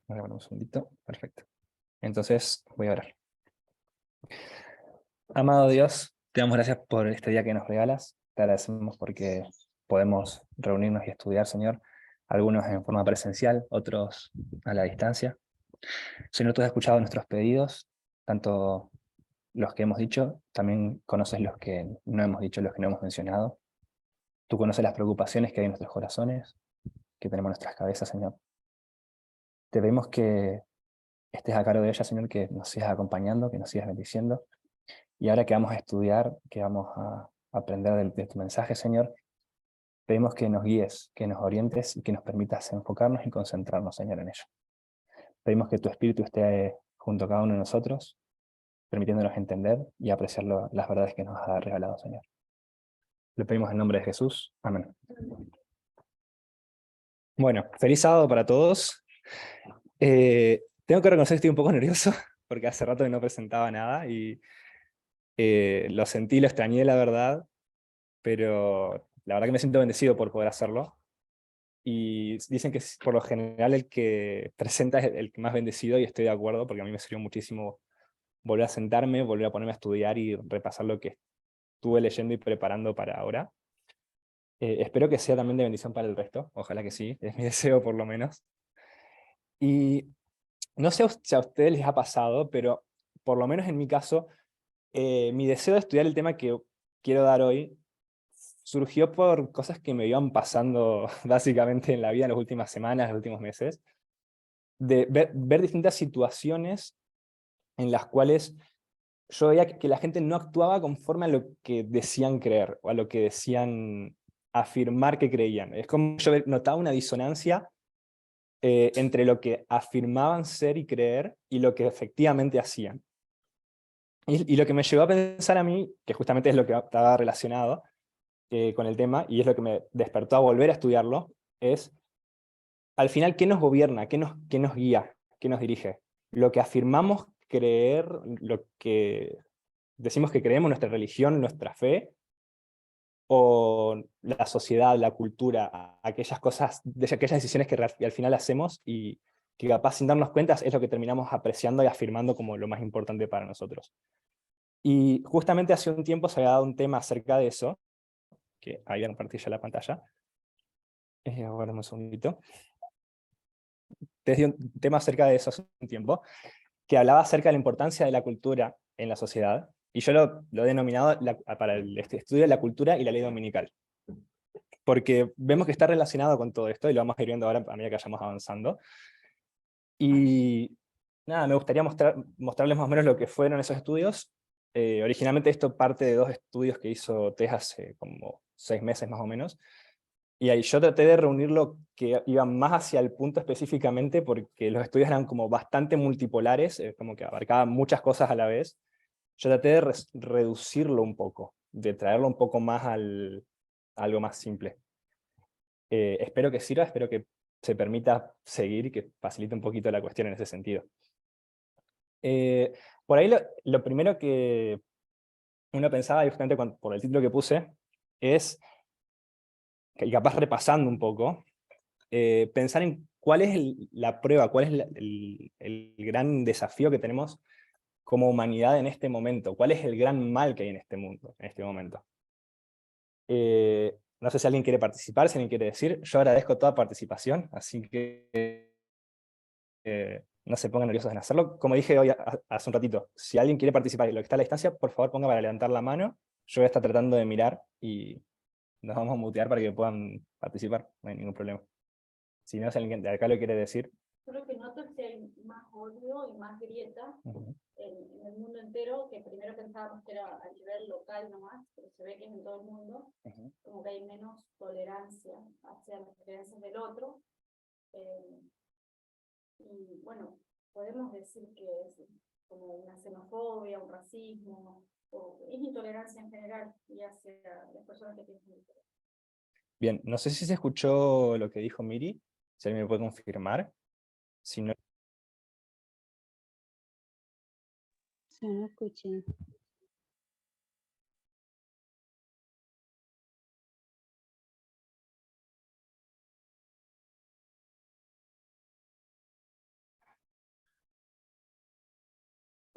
Voy a poner un segundito. Perfecto. Entonces voy a orar. Amado Dios, te damos gracias por este día que nos regalas. Te agradecemos porque podemos reunirnos y estudiar, Señor. Algunos en forma presencial, otros a la distancia. Señor, tú has escuchado nuestros pedidos, tanto los que hemos dicho, también conoces los que no hemos dicho, los que no hemos mencionado. Tú conoces las preocupaciones que hay en nuestros corazones, que tenemos en nuestras cabezas, Señor. Te pedimos que estés a cargo de ellas, Señor, que nos sigas acompañando, que nos sigas bendiciendo. Y ahora que vamos a estudiar, que vamos a aprender de tu mensaje, Señor, pedimos que nos guíes, que nos orientes y que nos permitas enfocarnos y concentrarnos, Señor, en ello. Pedimos que tu Espíritu esté junto a cada uno de nosotros, permitiéndonos entender y apreciar las verdades que nos ha regalado, Señor. Lo pedimos en nombre de Jesús. Amén. Bueno, feliz sábado para todos. Tengo que reconocer que estoy un poco nervioso, porque hace rato que no presentaba nada y lo sentí, lo extrañé, la verdad, pero la verdad que me siento bendecido por poder hacerlo. Y dicen que por lo general el que presenta es el que más bendecido, y estoy de acuerdo, porque a mí me sirvió muchísimo volver a sentarme, volver a ponerme a estudiar y repasar lo que estuve leyendo y preparando para ahora. Espero que sea también de bendición para el resto, ojalá que sí, es mi deseo por lo menos. Y no sé si a ustedes les ha pasado, pero por lo menos en mi caso, mi deseo de estudiar el tema que quiero dar hoy surgió por cosas que me iban pasando básicamente en la vida en las últimas semanas, en los últimos meses, de ver distintas situaciones en las cuales yo veía que la gente no actuaba conforme a lo que decían creer, o a lo que decían afirmar que creían. Es como yo notaba una disonancia entre lo que afirmaban ser y creer y lo que efectivamente hacían. Y lo que me llevó a pensar a mí, que justamente es lo que estaba relacionado con el tema, y es lo que me despertó a volver a estudiarlo, es, al final, ¿qué nos gobierna? Qué nos guía? ¿Qué nos dirige? Lo que afirmamos creer, lo que decimos que creemos, nuestra religión, nuestra fe, o la sociedad, la cultura, aquellas cosas, aquellas decisiones que al final hacemos y que capaz sin darnos cuenta es lo que terminamos apreciando y afirmando como lo más importante para nosotros. Y justamente hace un tiempo se había dado un tema acerca de eso, que ahí voy a compartir ya la pantalla. Ahora un segundito. Te di un tema acerca de eso hace un tiempo, que hablaba acerca de la importancia de la cultura en la sociedad, y yo lo he denominado para el estudio de la cultura y la ley dominical, porque vemos que está relacionado con todo esto, y lo vamos a ir viendo ahora a medida que vayamos avanzando. Y nada, me gustaría mostrarles más o menos lo que fueron esos estudios. Originalmente esto parte de 2 estudios que hizo TES hace como 6 meses más o menos, y ahí yo traté de reunir lo que iba más hacia el punto específicamente, porque los estudios eran como bastante multipolares, como que abarcaban muchas cosas a la vez. Yo traté de reducirlo un poco, de traerlo un poco más a algo más simple. Espero que sirva, espero que se permita seguir y que facilite un poquito la cuestión en ese sentido. Por ahí lo primero que uno pensaba, y justamente por el título que puse, es, y capaz repasando un poco, pensar en cuál es la prueba, cuál es el gran desafío que tenemos como humanidad en este momento, cuál es el gran mal que hay en este mundo, en este momento. No sé si alguien quiere participar, si alguien quiere decir. Yo agradezco toda participación, así que no se pongan nerviosos en hacerlo. Como dije hoy hace un ratito, si alguien quiere participar y lo que está a la distancia, por favor ponga para levantar la mano. Yo voy a estar tratando de mirar y nos vamos a mutear para que puedan participar, no hay ningún problema. Si no, si alguien de acá lo quiere decir. Yo lo que noto es que hay más odio y más grieta en el mundo entero, que primero pensábamos que era a nivel local nomás, pero se ve que es en todo el mundo, como que hay menos tolerancia hacia las creencias del otro. Y bueno, podemos decir que es como una xenofobia, un racismo, o es intolerancia en general y hacia las personas que tienen diferencia. Bien, no sé si se escuchó lo que dijo Miri, si alguien me puede confirmar. Si no... Yo no escuché.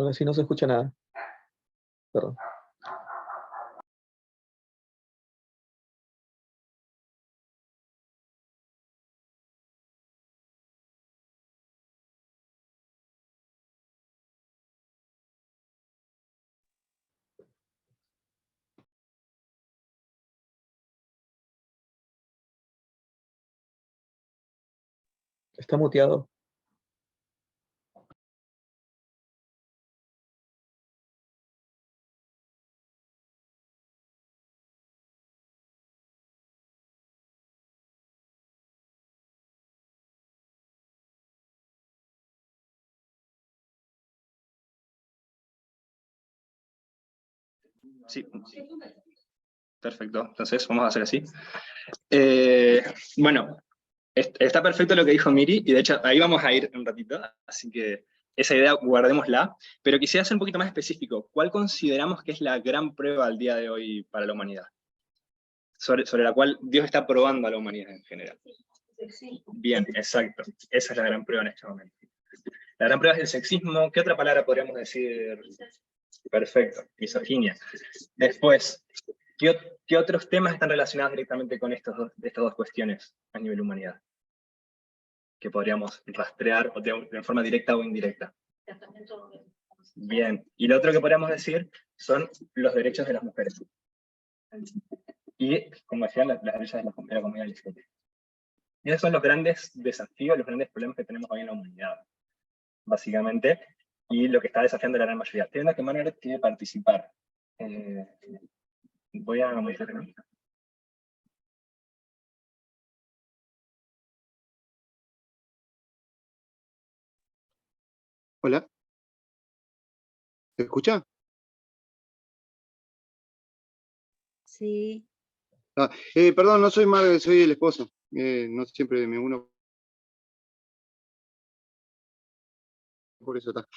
Ahora sí no se escucha nada. Perdón. Está muteado. Sí. Perfecto, entonces vamos a hacer así. Bueno, está perfecto lo que dijo Miri, y de hecho ahí vamos a ir un ratito, así que esa idea guardémosla, pero quisiera ser un poquito más específico. ¿Cuál consideramos que es la gran prueba al día de hoy para la humanidad? Sobre la cual Dios está probando a la humanidad en general. Bien, exacto. Esa es la gran prueba en este momento. La gran prueba es el sexismo. ¿Qué otra palabra podríamos decir? Perfecto, misoginia. Después, ¿qué otros temas están relacionados directamente con estas dos cuestiones a nivel humanidad? Que podríamos rastrear de forma directa o indirecta. Bien, y lo otro que podríamos decir son los derechos de las mujeres. Y, como decían, las derechos de la comunidad LGBT. Y esos son los grandes desafíos, los grandes problemas que tenemos hoy en la humanidad, básicamente, y lo que está desafiando la gran mayoría. Tienda que Manuel quiere participar. Voy a modificar. Hola, ¿se escucha? Sí, Perdón, no soy Marvel, soy el esposo. No siempre me uno por eso está.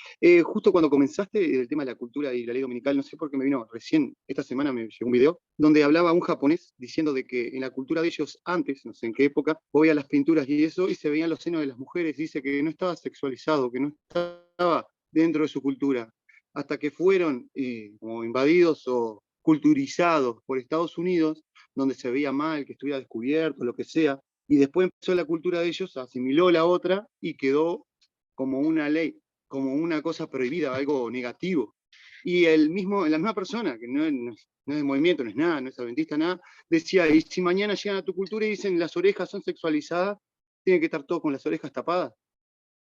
Justo cuando comenzaste el tema de la cultura y la ley dominical, no sé por qué me vino recién, esta semana me llegó un video, donde hablaba un japonés diciendo de que en la cultura de ellos antes, no sé en qué época, vos veías las pinturas y eso, y se veían los senos de las mujeres, dice que no estaba sexualizado, que no estaba dentro de su cultura, hasta que fueron como invadidos o culturizados por Estados Unidos, donde se veía mal, que estuviera descubierto, lo que sea, y después empezó la cultura de ellos, asimiló la otra y quedó como una ley, como una cosa prohibida, algo negativo. Y la misma persona, que no es de movimiento, no es nada, no es adventista, nada, decía, y si mañana llegan a tu cultura y dicen las orejas son sexualizadas, tiene que estar todo con las orejas tapadas.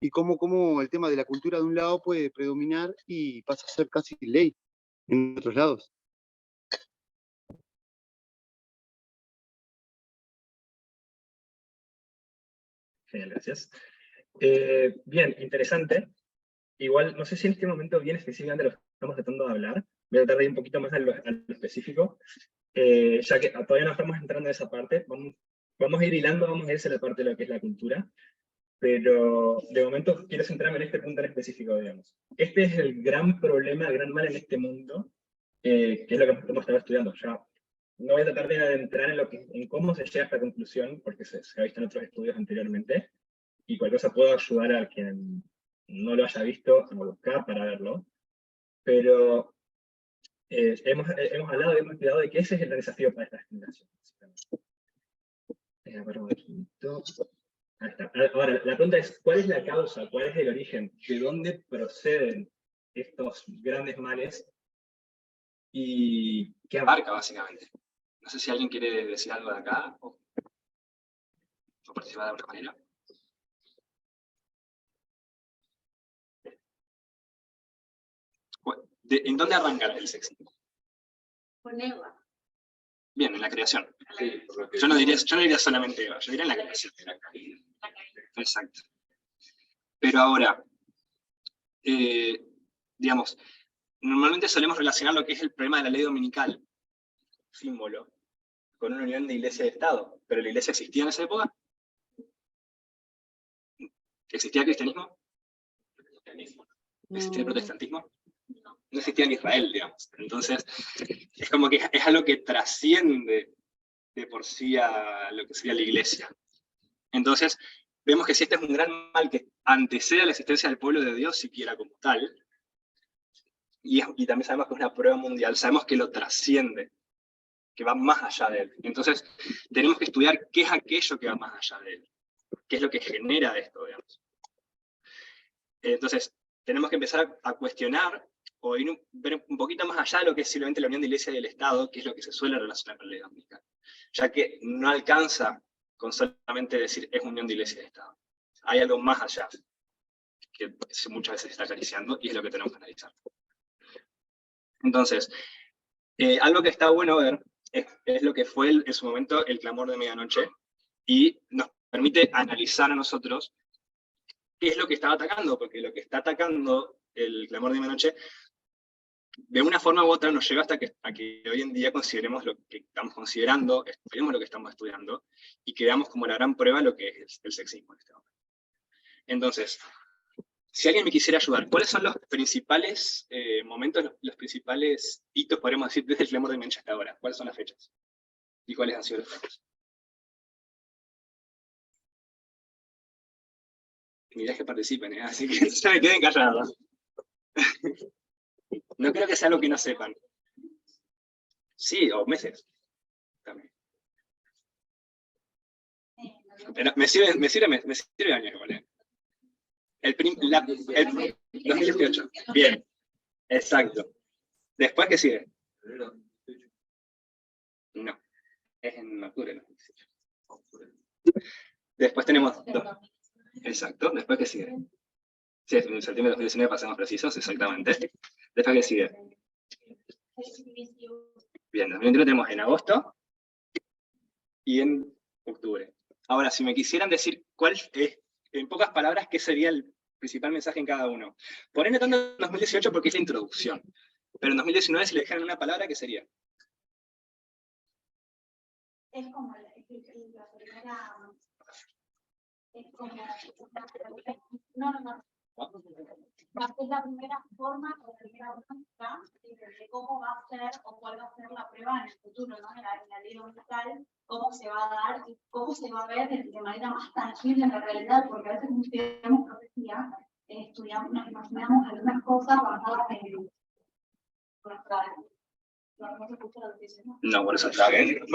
Y cómo el tema de la cultura de un lado puede predominar y pasa a ser casi ley en otros lados. Genial, gracias. Bien, interesante. Igual, no sé si en este momento bien específicamente lo estamos tratando de hablar. Voy a tratar de ir un poquito más a lo específico, ya que todavía no estamos entrando en esa parte. Vamos a ir hilando, vamos a irse a la parte de lo que es la cultura, pero de momento quiero centrarme en este punto en específico, digamos. Este es el gran problema, el gran mal en este mundo, que es lo que hemos estado estudiando. Ya no voy a tratar de adentrar en cómo se llega a esta conclusión, porque se ha visto en otros estudios anteriormente, y cualquier cosa puedo ayudar a quien no lo haya visto a buscar para verlo, pero hemos hablado y hemos estudiado de que ese es el desafío para esta generación. Ahí está. Ahora, la pregunta es, ¿cuál es la causa? ¿Cuál es el origen? ¿De dónde proceden estos grandes males? ¿Y qué abarca, básicamente? No sé si alguien quiere decir algo de acá o participar de alguna manera. ¿En dónde arranca el sexismo? Con Eva. Bien, en la creación. Yo no diría solamente Eva, yo diría en la creación. Exacto. Pero ahora, digamos, normalmente solemos relacionar lo que es el problema de la ley dominical, símbolo, con una unión de iglesia y Estado. ¿Pero la iglesia existía en esa época? ¿Existía el cristianismo? ¿Existía el protestantismo? No existía en Israel, digamos. Entonces, es como que es algo que trasciende de por sí a lo que sería la iglesia. Entonces, vemos que si este es un gran mal que antecede a la existencia del pueblo de Dios, siquiera como tal, y también sabemos que es una prueba mundial, sabemos que lo trasciende, que va más allá de él. Entonces, tenemos que estudiar qué es aquello que va más allá de él, qué es lo que genera esto, digamos. Entonces, tenemos que empezar a cuestionar o ver un poquito más allá de lo que es simplemente la unión de Iglesia y del Estado, que es lo que se suele relacionar con la ley dominical. Ya que no alcanza con solamente decir es unión de Iglesia y de Estado. Hay algo más allá, que muchas veces se está acariciando, y es lo que tenemos que analizar. Entonces, algo que está bueno ver es lo que fue en su momento el clamor de medianoche, y nos permite analizar a nosotros qué es lo que estaba atacando, porque lo que está atacando el clamor de medianoche, de una forma u otra nos lleva hasta que hoy en día consideremos lo que estamos considerando, estudiemos lo que estamos estudiando, y que veamos como la gran prueba lo que es el sexismo en este momento. Entonces, si alguien me quisiera ayudar, ¿cuáles son los principales momentos, los principales hitos, podríamos decir, desde el clamor de medianoche hasta ahora? ¿Cuáles son las fechas? ¿Y cuáles han sido los fechas? Mirá que participen, así que no se me queden callados. No creo que sea algo que no sepan. Sí, o meses. También. Pero me sirve años igual, ¿eh? El 2018. Bien, exacto. ¿Después qué sigue? No, es en octubre, ¿no? Después tenemos dos. Exacto, ¿después qué sigue? Sí, en septiembre de 2019 pasamos precisos, exactamente. Después qué sigue. Bien, 2021 tenemos en agosto y en octubre. Ahora, si me quisieran decir cuál es, en pocas palabras, qué sería el principal mensaje en cada uno. Ponerle tanto en 2018 porque es la introducción. Pero en 2019, si le dejaran una palabra, ¿qué sería? Es como la primera... Es como... No. Es la primera forma o la primera muestra de cómo va a ser o cuál va a ser la prueba en el futuro, ¿no? En la ley dominical, cómo se va a dar y cómo se va a ver de manera más tangible en la realidad, porque a veces cuando estudiamos profecía, nos imaginamos algunas cosas basadas en nuestra... No se escucha lo que dice, ¿no? No, por eso está bien.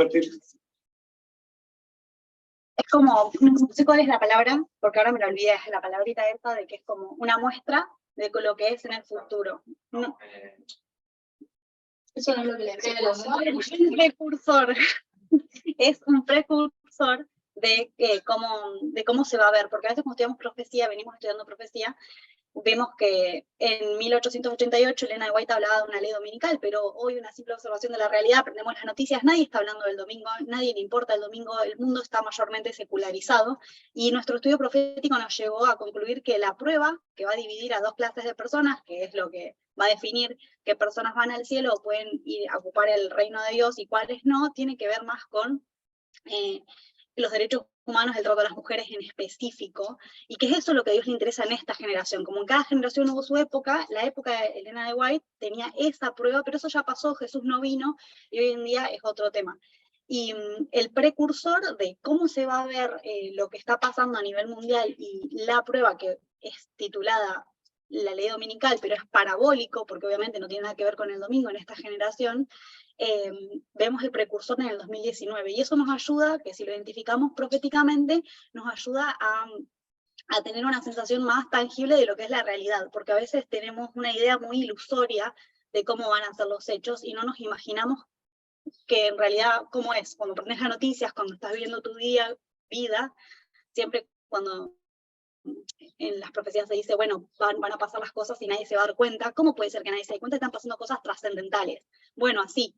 Es como, no sé cuál es la palabra, porque ahora me lo olvidé, es la palabrita esa de que es como una muestra de lo que es en el futuro. No. Eso no es lo que le cree Un precursor. Es un precursor de cómo se va a ver, porque a veces cuando estudiamos profecía, venimos estudiando profecía, vemos que en 1888 Elena de White hablaba de una ley dominical, pero hoy una simple observación de la realidad, prendemos las noticias, nadie está hablando del domingo, nadie le importa el domingo, el mundo está mayormente secularizado, y nuestro estudio profético nos llevó a concluir que la prueba, que va a dividir a dos clases de personas, que es lo que va a definir qué personas van al cielo o pueden ir a ocupar el reino de Dios y cuáles no, tiene que ver más con los derechos humanos, el trato a las mujeres en específico, y que es eso lo que a Dios le interesa en esta generación. Como en cada generación hubo su época, la época de Elena de White tenía esa prueba, pero eso ya pasó, Jesús no vino, y hoy en día es otro tema. Y el precursor de cómo se va a ver lo que está pasando a nivel mundial y la prueba que es titulada la ley dominical, pero es parabólico, porque obviamente no tiene nada que ver con el domingo en esta generación, vemos el precursor en el 2019, y eso nos ayuda, que si lo identificamos proféticamente, nos ayuda a tener una sensación más tangible de lo que es la realidad, porque a veces tenemos una idea muy ilusoria de cómo van a ser los hechos, y no nos imaginamos que en realidad cómo es. Cuando prendes las noticias, cuando estás viviendo tu vida, siempre cuando en las profecías se dice, bueno, van a pasar las cosas y nadie se va a dar cuenta. ¿Cómo puede ser que nadie se dé cuenta? Están pasando cosas trascendentales. Bueno, así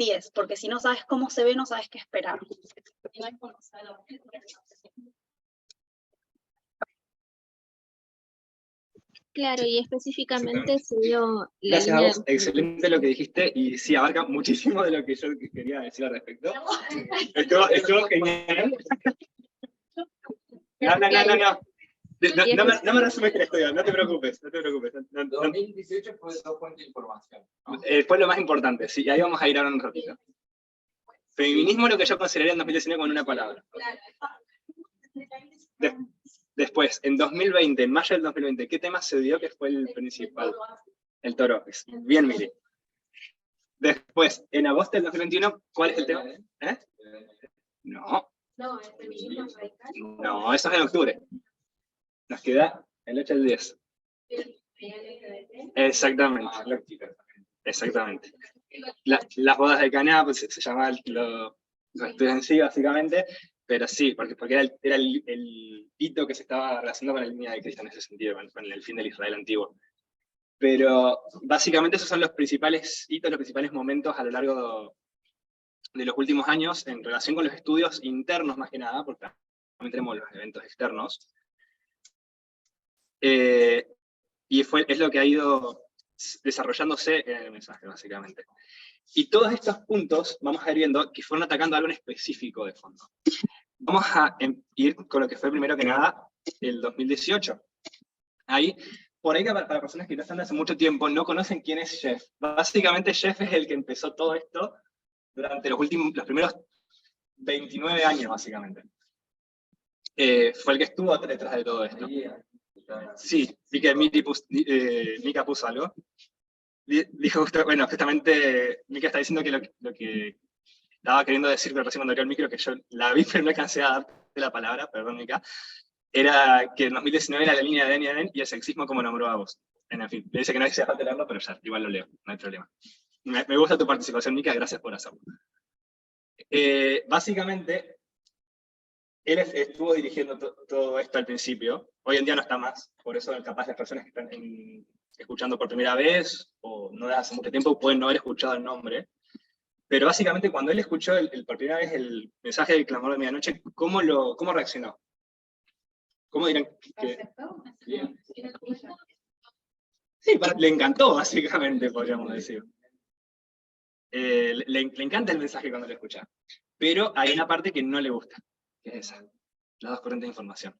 es, porque si no sabes cómo se ve, no sabes qué esperar. Claro, y específicamente se dio la Gracias a línea vos, excelente lo que dijiste, y sí, abarca muchísimo de lo que yo quería decir al respecto. Estuvo genial. No me resumiste la historia, no te preocupes. 2018 fue dos fuentes de información, ¿no? Fue lo más importante, sí, ahí vamos a ir ahora un ratito. Feminismo es lo que yo consideraría en 2019 con una palabra. Después, en 2020, en mayo del 2020, ¿qué tema se dio que fue el principal? El toro. Bien, Mili. Después, en agosto del 2021, ¿cuál es el tema? ¿Eh? No. No, el feminismo radical. No, eso es en octubre. Nos queda el 8 al 10. Exactamente. Exactamente. Las bodas de Caná pues, se llamaba lo estudios en sí, básicamente, pero sí, porque era el hito que se estaba relacionando con la línea de Cristo en ese sentido, con el fin del Israel antiguo. Pero básicamente esos son los principales hitos, los principales momentos a lo largo de los últimos años en relación con los estudios internos más que nada, porque también tenemos los eventos externos. Y es lo que ha ido desarrollándose en el mensaje, básicamente. Y todos estos puntos vamos a ir viendo que fueron atacando algo en específico de fondo. Vamos a ir con lo que fue primero que nada el 2018. Ahí, por ahí para personas que no están hace mucho tiempo, no conocen quién es Jeff. Básicamente Jeff es el que empezó todo esto durante los primeros 29 años, básicamente. Fue el que estuvo detrás de todo esto. Sí, vi que Mika puso algo. Dijo bueno, justamente Mika está diciendo que lo que estaba queriendo decir, pero recién cuando abrió el micro, que yo la vi, pero no alcancé a darte la palabra, perdón Mika, era que en 2019 era la línea de Daniel y el sexismo como nombró a vos. En fin, me dice que no hacía falta leerlo, pero ya, igual lo leo, no hay problema. Me gusta tu participación, Mika, gracias por hacerlo. Básicamente, él estuvo dirigiendo todo esto al principio, hoy en día no está más, por eso capaz las personas que están escuchando por primera vez, o no desde hace mucho tiempo, pueden no haber escuchado el nombre, pero básicamente cuando él escuchó por primera vez el mensaje del clamor de medianoche, ¿cómo reaccionó? ¿Cómo dirán que...? Sí, le encantó, básicamente, podríamos decir. Le encanta el mensaje cuando lo escucha, pero hay una parte que no le gusta, que es esa, las dos corrientes de información.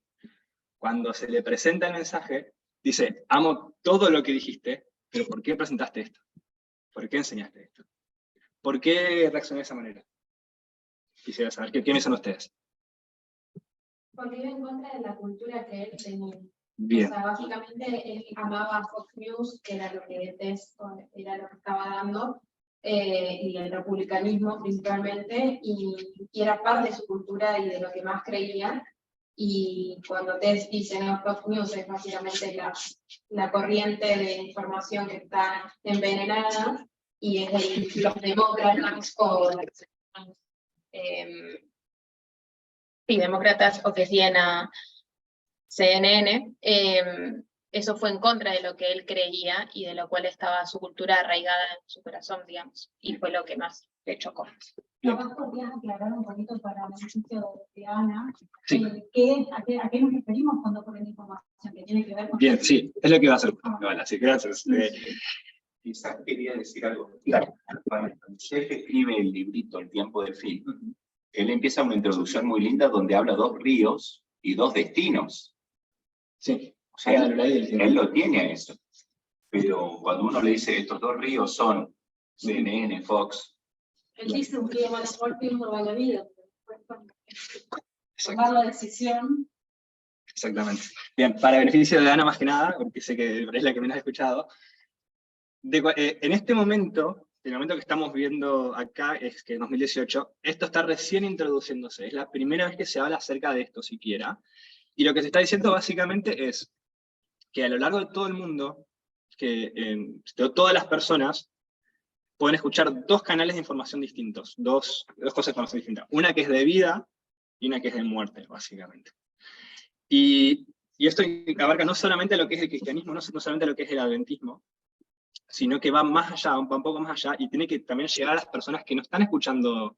Cuando se le presenta el mensaje, dice, amo todo lo que dijiste, pero ¿por qué presentaste esto? ¿Por qué enseñaste esto? ¿Por qué reaccionó de esa manera? Quisiera saber, ¿qué piensan ustedes? Porque iba en contra de la cultura que él tenía. Bien. O sea, básicamente él amaba Fox News, que era lo que era lo que estaba dando, y el republicanismo principalmente, y era parte de su cultura y de lo que más creía. Y cuando Tess dice, no, Fox News es básicamente la corriente de información que está envenenada, y es los demócratas o demócratas o que siguen a CNN, eso fue en contra de lo que él creía y de lo cual estaba su cultura arraigada en su corazón, digamos, y fue lo que más le chocó. Capaz podrías aclarar un poquito para el beneficio de Ana, Sí. ¿a qué nos referimos cuando ponen información que tiene que ver con... Bien, sí, es lo que va a hacer. Bueno, sí, gracias. Quizás quería decir algo. Claro. Cuando Jeff escribe el librito El tiempo del fin, él empieza una introducción muy linda donde habla 2 ríos y 2 destinos. Sí. O sea, él lo tiene a eso. Pero cuando uno le dice estos 2 ríos son CNN, Fox. Él dice un río va a la muerte y uno va a la vida. Tomar la decisión. Exactamente. Bien, para beneficio de Ana más que nada, porque sé que es la que menos ha escuchado, en este momento, el momento que estamos viendo acá es que en 2018, esto está recién introduciéndose, es la primera vez que se habla acerca de esto siquiera, y lo que se está diciendo básicamente es que a lo largo de todo el mundo, que todas las personas pueden escuchar 2 canales de información distintos, dos cosas de información distintas, una que es de vida y una que es de muerte, básicamente. Y esto abarca no solamente lo que es el cristianismo, no solamente lo que es el adventismo, sino que va más allá, va un poco más allá, y tiene que también llegar a las personas que no están escuchando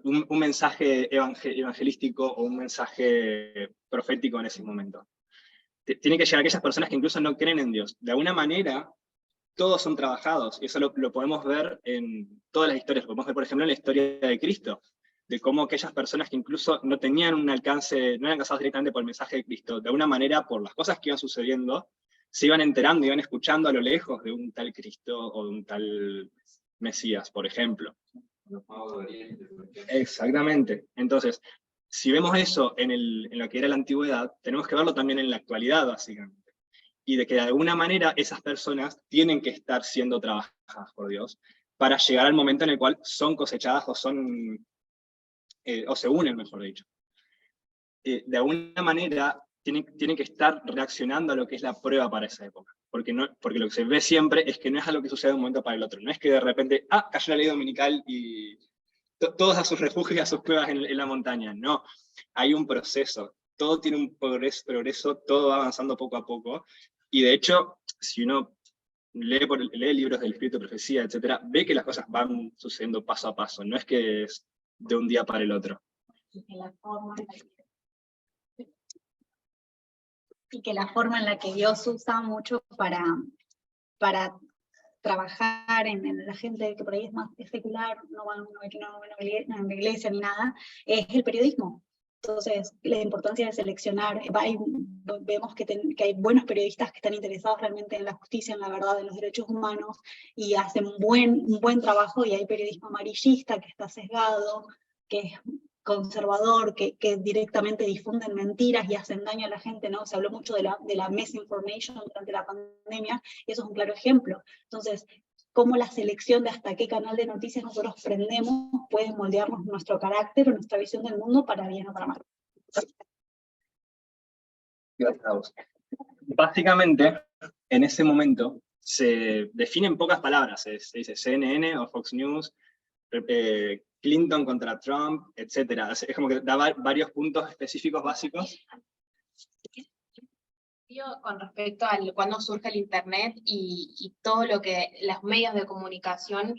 un mensaje evangelístico o un mensaje profético en ese momento. Tiene que llegar a aquellas personas que incluso no creen en Dios. De alguna manera, todos son trabajados, y eso lo podemos ver en todas las historias. Lo podemos ver, por ejemplo, en la historia de Cristo, de cómo aquellas personas que incluso no tenían un alcance, no eran alcanzados directamente por el mensaje de Cristo, de alguna manera, por las cosas que iban sucediendo, se iban enterando, iban escuchando a lo lejos de un tal Cristo o de un tal Mesías, por ejemplo. Exactamente. Entonces, si vemos eso en lo que era la antigüedad, tenemos que verlo también en la actualidad, básicamente. y de que de alguna manera esas personas tienen que estar siendo trabajadas por Dios para llegar al momento en el cual son cosechadas o se unen, mejor dicho. De alguna manera tienen que estar reaccionando a lo que es la prueba para esa época. Porque lo que se ve siempre es que no es algo que sucede de un momento para el otro. No es que de repente, cayó la ley dominical y todos a sus refugios y a sus cuevas en la montaña. No, hay un proceso. Todo tiene un progreso, todo va avanzando poco a poco. Y de hecho, si uno lee libros del Espíritu de Profecía, etc., ve que las cosas van sucediendo paso a paso. No es que es de un día para el otro. Y que la forma en la que Dios usa mucho para trabajar en la gente que por ahí es más secular, no va a una iglesia ni nada, es el periodismo. Entonces, la importancia de seleccionar, vemos que hay buenos periodistas que están interesados realmente en la justicia, en la verdad, en los derechos humanos, y hacen un buen trabajo, y hay periodismo amarillista que está sesgado, que es conservador, que directamente difunden mentiras y hacen daño a la gente, ¿no? Se habló mucho de la misinformation durante la pandemia, y eso es un claro ejemplo. Entonces, cómo la selección de hasta qué canal de noticias nosotros prendemos puede moldearnos nuestro carácter o nuestra visión del mundo para bien o para mal. Gracias a vos. Básicamente, en ese momento, se define en pocas palabras, se dice CNN o Fox News, Clinton contra Trump, etc. Es como que da varios puntos específicos básicos. Con respecto a cuando surge el Internet y todo lo que los medios de comunicación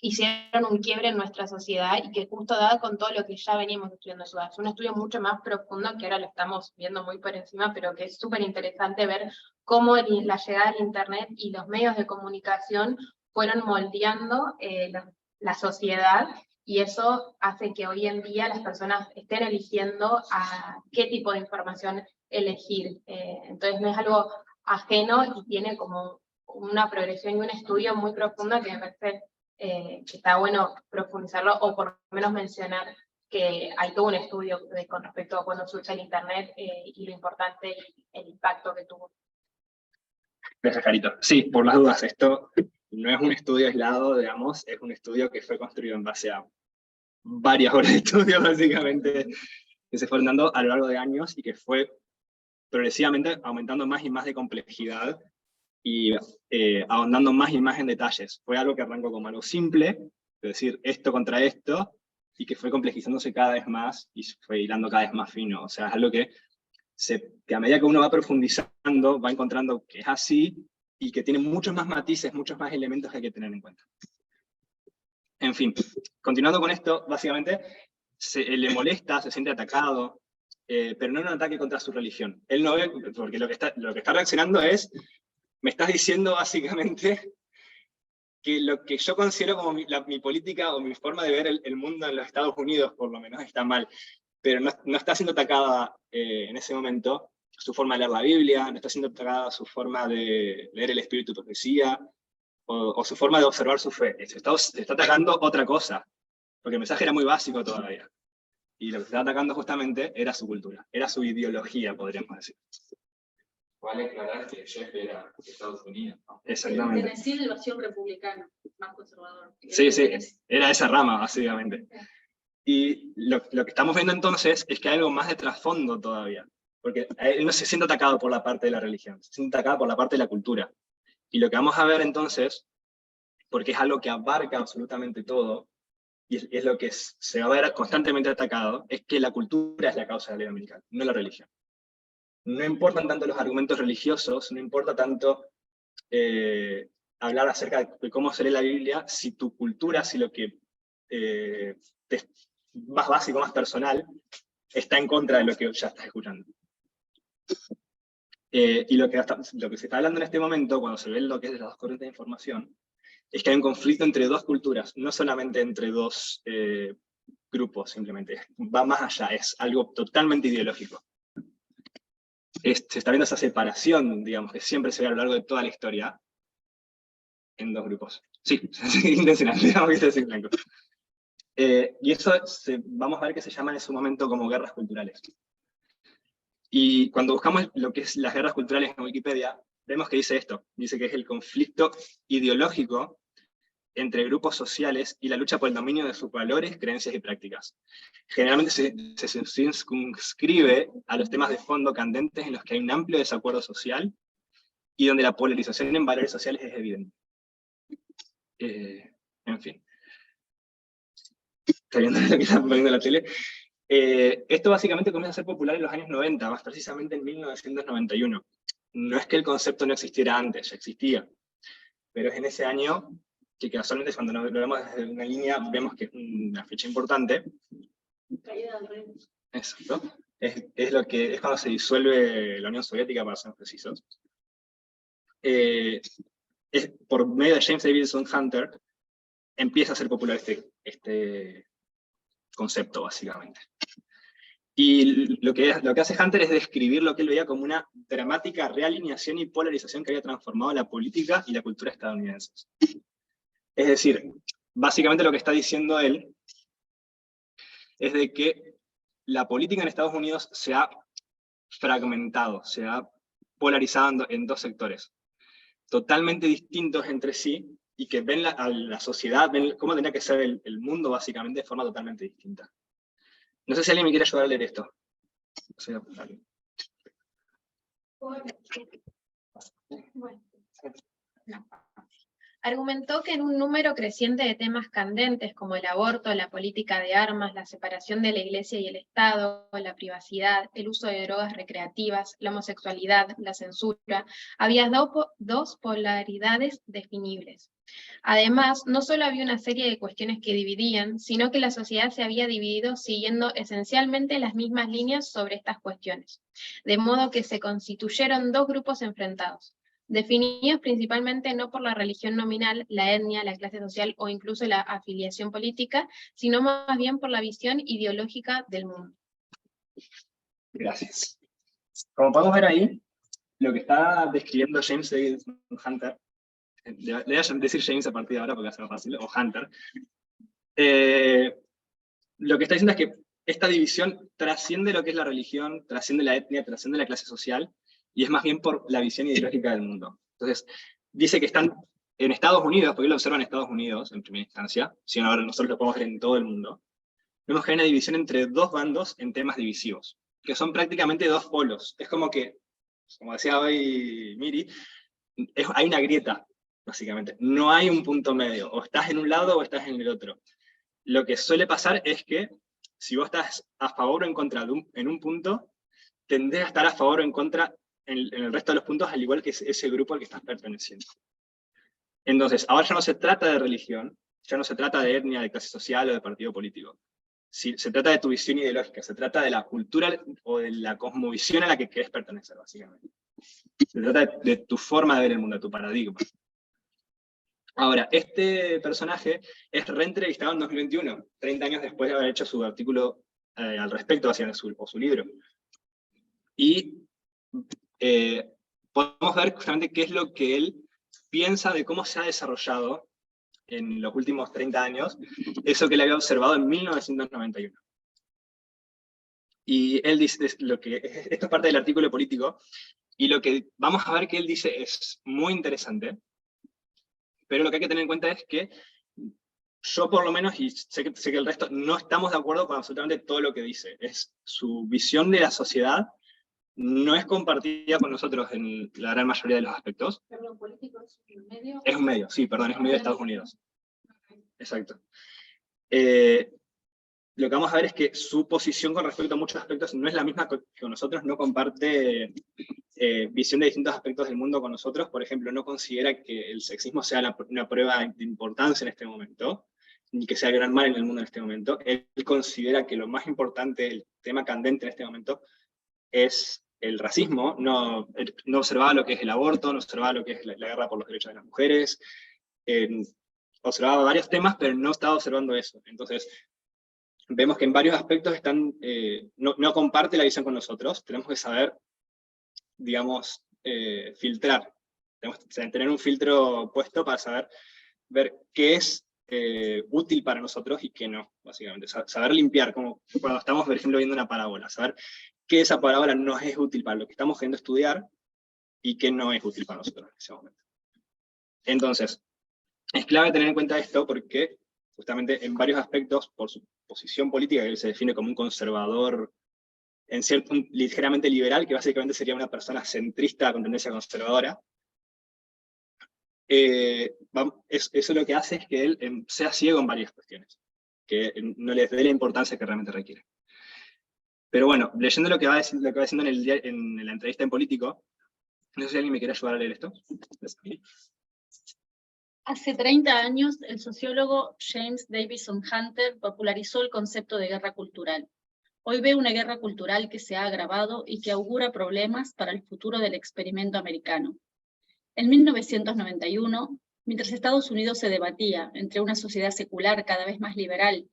hicieron un quiebre en nuestra sociedad, y que justo da con todo lo que ya veníamos estudiando. Es un estudio mucho más profundo que ahora lo estamos viendo muy por encima, pero que es súper interesante ver cómo la llegada del Internet y los medios de comunicación fueron moldeando la sociedad, y eso hace que hoy en día las personas estén eligiendo a qué tipo de información elegir. Entonces no es algo ajeno y tiene como una progresión y un estudio muy profundo que me parece que está bueno profundizarlo, o por lo menos mencionar que hay todo un estudio con respecto a cuando surge el Internet y lo importante y el impacto que tuvo. Gracias, Carito. Sí, por las dudas, esto no es un estudio aislado, digamos, es un estudio que fue construido en base a varias horas de estudio, básicamente, que se fueron dando a lo largo de años, y que fue progresivamente aumentando más y más de complejidad, y ahondando más y más en detalles. Fue algo que arrancó como algo simple, es decir, esto contra esto, y que fue complejizándose cada vez más, y fue hilando cada vez más fino. O sea, es algo que a medida que uno va profundizando, va encontrando que es así, y que tiene muchos más matices, muchos más elementos que hay que tener en cuenta. En fin, continuando con esto, básicamente, le molesta, se siente atacado, pero no en un ataque contra su religión. Él no ve, porque lo que está reaccionando es, me estás diciendo básicamente que lo que yo considero como mi política o mi forma de ver el mundo en los Estados Unidos, por lo menos, está mal. Pero no está siendo atacada en ese momento su forma de leer la Biblia, no está siendo atacada su forma de leer el Espíritu de Profecía, o su forma de observar su fe. Se está atacando otra cosa, porque el mensaje era muy básico todavía. Y lo que se estaba atacando justamente era su cultura, era su ideología, podríamos decir. Vale aclarar que Jeff era de Estados Unidos, ¿no? Exactamente. Tennessee de versión republicana, más conservador. Sí, era esa rama, básicamente. Y lo que estamos viendo entonces es que hay algo más de trasfondo todavía, porque él no se siente atacado por la parte de la religión, se siente atacado por la parte de la cultura. Y lo que vamos a ver entonces, porque es algo que abarca absolutamente todo, y es lo que se va a ver constantemente atacado, es que la cultura es la causa de la ley dominical, no la religión. No importan tanto los argumentos religiosos, no importa tanto hablar acerca de cómo se lee la Biblia, si tu cultura, si lo que es más básico, más personal, está en contra de lo que ya estás escuchando. Y lo que se está hablando en este momento, cuando se ve lo que es de las dos corrientes de información, es que hay un conflicto entre dos culturas, no solamente entre dos grupos, simplemente. Va más allá, es algo totalmente ideológico. Se está viendo esa separación, digamos, que siempre se ve a lo largo de toda la historia, en dos grupos. Sí, intencional, digamos que es en blanco. Y eso vamos a ver que se llaman en su momento como guerras culturales. Y cuando buscamos lo que es las guerras culturales en Wikipedia, vemos que dice esto, dice que es el conflicto ideológico entre grupos sociales y la lucha por el dominio de sus valores, creencias y prácticas. Generalmente se circunscribe a los temas de fondo candentes en los que hay un amplio desacuerdo social y donde la polarización en valores sociales es evidente. En fin. ¿Está viendo lo que está poniendo la tele? Esto básicamente comienza a ser popular en los años 90, más precisamente en 1991. No es que el concepto no existiera antes, ya existía, pero es en ese año que casualmente cuando lo vemos desde una línea vemos que es una fecha importante. Caída del reino. Exacto. Es cuando se disuelve la Unión Soviética, para ser precisos. Por medio de James Davidson Hunter, empieza a ser popular este concepto, básicamente. Y lo que hace Hunter es describir lo que él veía como una dramática realineación y polarización que había transformado la política y la cultura estadounidenses. Es decir, básicamente lo que está diciendo él es de que la política en Estados Unidos se ha fragmentado, se ha polarizado en dos sectores, totalmente distintos entre sí, y que ven a la sociedad, ven cómo tenía que ser el mundo básicamente de forma totalmente distinta. No sé si alguien me quiere ayudar a leer esto. Bueno, no. Argumentó que en un número creciente de temas candentes como el aborto, la política de armas, la separación de la Iglesia y el Estado, la privacidad, el uso de drogas recreativas, la homosexualidad, la censura, había dos polaridades definibles. Además, no solo había una serie de cuestiones que dividían, sino que la sociedad se había dividido siguiendo esencialmente las mismas líneas sobre estas cuestiones, de modo que se constituyeron dos grupos enfrentados, definidos principalmente no por la religión nominal, la etnia, la clase social o incluso la afiliación política, sino más bien por la visión ideológica del mundo. Gracias. Como podemos ver ahí, lo que está describiendo James Davidson Hunter, le voy a decir James a partir de ahora porque va a ser fácil, o Hunter, lo que está diciendo es que esta división trasciende lo que es la religión, trasciende la etnia, trasciende la clase social, y es más bien por la visión ideológica del mundo. Entonces, dice que están en Estados Unidos, porque él lo observa en Estados Unidos, en primera instancia, si no, ahora nosotros lo podemos ver en todo el mundo, vemos que hay una división entre dos bandos en temas divisivos, que son prácticamente dos polos. Es como que, como decía hoy Miri, hay una grieta, básicamente. No hay un punto medio, o estás en un lado o estás en el otro. Lo que suele pasar es que, si vos estás a favor o en contra en un punto, tendés a estar a favor o en contra en el resto de los puntos, al igual que ese grupo al que estás perteneciendo. Entonces, ahora ya no se trata de religión, ya no se trata de etnia, de clase social o de partido político. Se trata de tu visión ideológica, se trata de la cultura o de la cosmovisión a la que querés pertenecer, básicamente. Se trata de tu forma de ver el mundo, de tu paradigma. Ahora, este personaje es reentrevistado en 2021, 30 años después de haber hecho su artículo al respecto, o su libro. Y podemos ver justamente qué es lo que él piensa de cómo se ha desarrollado en los últimos 30 años, eso que él había observado en 1991. Y él dice, esto es parte del artículo político, y lo que vamos a ver que él dice es muy interesante, pero lo que hay que tener en cuenta es que yo por lo menos, y sé que el resto, no estamos de acuerdo con absolutamente todo lo que dice. Su visión de la sociedad no es compartida con nosotros en la gran mayoría de los aspectos. ¿Pero político es un medio? Es un medio, sí, perdón, es un medio de Estados Unidos. Exacto. Lo que vamos a ver es que su posición con respecto a muchos aspectos no es la misma que con nosotros, no comparte visión de distintos aspectos del mundo con nosotros. Por ejemplo, no considera que el sexismo sea una prueba de importancia en este momento, ni que sea el gran mal en el mundo en este momento. Él considera que lo más importante, el tema candente en este momento, es el racismo. No observaba lo que es el aborto, no observaba lo que es la guerra por los derechos de las mujeres, observaba varios temas, pero no estaba observando eso. Entonces, vemos que en varios aspectos no comparte la visión con nosotros. Tenemos que saber, digamos, filtrar. Tenemos que tener un filtro puesto para ver qué es útil para nosotros y qué no, básicamente. Saber limpiar, como cuando estamos, por ejemplo, viendo una parábola, saber qué esa palabra nos es útil para lo que estamos queriendo estudiar y qué no es útil para nosotros en ese momento. Entonces, es clave tener en cuenta esto porque justamente en varios aspectos, por su posición política, que él se define como un conservador, en cierto, ligeramente liberal, que básicamente sería una persona centrista con tendencia conservadora, eso lo que hace es que él sea ciego en varias cuestiones, que no les dé la importancia que realmente requiere. Pero bueno, leyendo lo que va diciendo en la entrevista en Político, no sé si alguien me quiere ayudar a leer esto. Hace 30 años, el sociólogo James Davison Hunter popularizó el concepto de guerra cultural. Hoy ve una guerra cultural que se ha agravado y que augura problemas para el futuro del experimento americano. En 1991, mientras Estados Unidos se debatía entre una sociedad secular cada vez más liberal,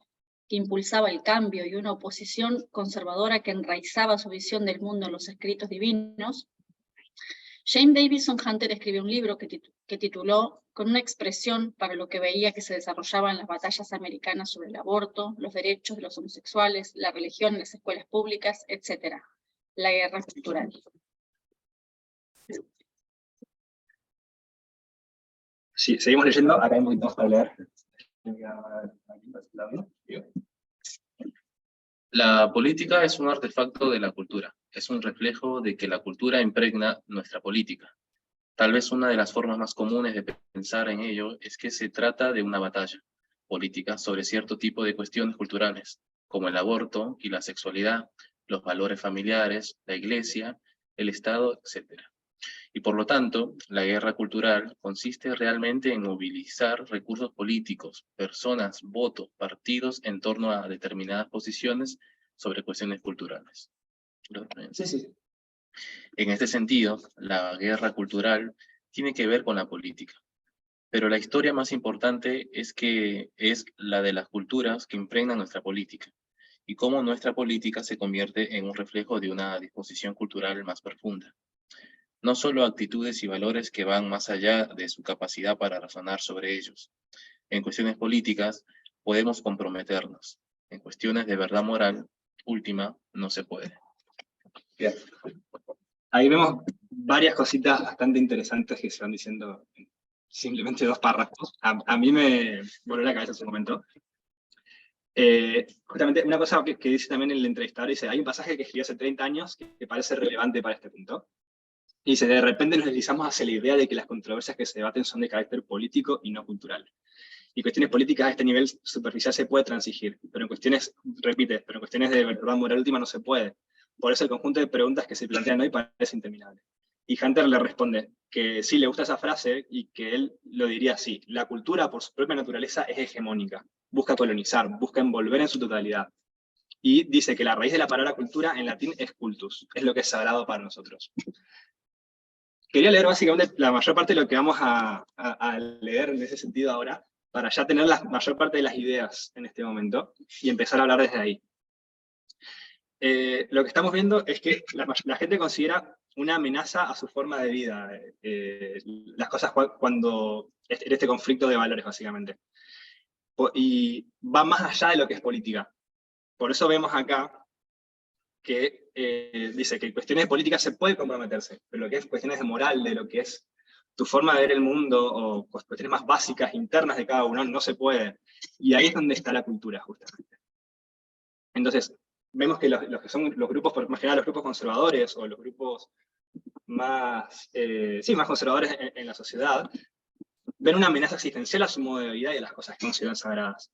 que impulsaba el cambio, y una oposición conservadora que enraizaba su visión del mundo en los escritos divinos, James Davison Hunter escribió un libro que tituló con una expresión para lo que veía que se desarrollaba en las batallas americanas sobre el aborto, los derechos de los homosexuales, la religión en las escuelas públicas, etc. La guerra cultural. Sí, seguimos leyendo, acá hay un poquito más para leer. La política es un artefacto de la cultura, es un reflejo de que la cultura impregna nuestra política. Tal vez una de las formas más comunes de pensar en ello es que se trata de una batalla política sobre cierto tipo de cuestiones culturales, como el aborto y la sexualidad, los valores familiares, la iglesia, el Estado, etc. Y por lo tanto, la guerra cultural consiste realmente en movilizar recursos políticos, personas, votos, partidos en torno a determinadas posiciones sobre cuestiones culturales. Sí, sí. En este sentido, la guerra cultural tiene que ver con la política. Pero la historia más importante es la de las culturas que impregnan nuestra política, y cómo nuestra política se convierte en un reflejo de una disposición cultural más profunda. No solo actitudes y valores que van más allá de su capacidad para razonar sobre ellos. En cuestiones políticas podemos comprometernos. En cuestiones de verdad moral, última, no se puede. Bien. Ahí vemos varias cositas bastante interesantes que se van diciendo en simplemente 2 párrafos. A mí me voló la cabeza en ese momento. Justamente una cosa que dice también el entrevistador, dice, hay un pasaje que escribió hace 30 años que parece relevante para este punto. Y dice, de repente nos deslizamos hacia la idea de que las controversias que se debaten son de carácter político y no cultural. Y cuestiones políticas a este nivel superficial se puede transigir, pero en cuestiones, pero en cuestiones de verdad moral última no se puede. Por eso el conjunto de preguntas que se plantean hoy parece interminable. Y Hunter le responde que sí le gusta esa frase y que él lo diría así: la cultura por su propia naturaleza es hegemónica, busca colonizar, busca envolver en su totalidad. Y dice que la raíz de la palabra cultura en latín es cultus, es lo que es sagrado para nosotros. Quería leer básicamente la mayor parte de lo que vamos a leer en ese sentido ahora, para ya tener la mayor parte de las ideas en este momento, y empezar a hablar desde ahí. Lo que estamos viendo es que la gente considera una amenaza a su forma de vida, las cosas cuando en este conflicto de valores, básicamente. Y va más allá de lo que es política. Por eso vemos acá que dice que en cuestiones de política se puede comprometerse, pero lo que es cuestiones de moral, de lo que es tu forma de ver el mundo, o cuestiones más básicas, internas de cada uno, no se puede. Y ahí es donde está la cultura, justamente. Entonces, vemos que los que son los grupos, por más general los grupos conservadores, o los grupos más, más conservadores en la sociedad, ven una amenaza existencial a su modo de vida y a las cosas que consideran sagradas.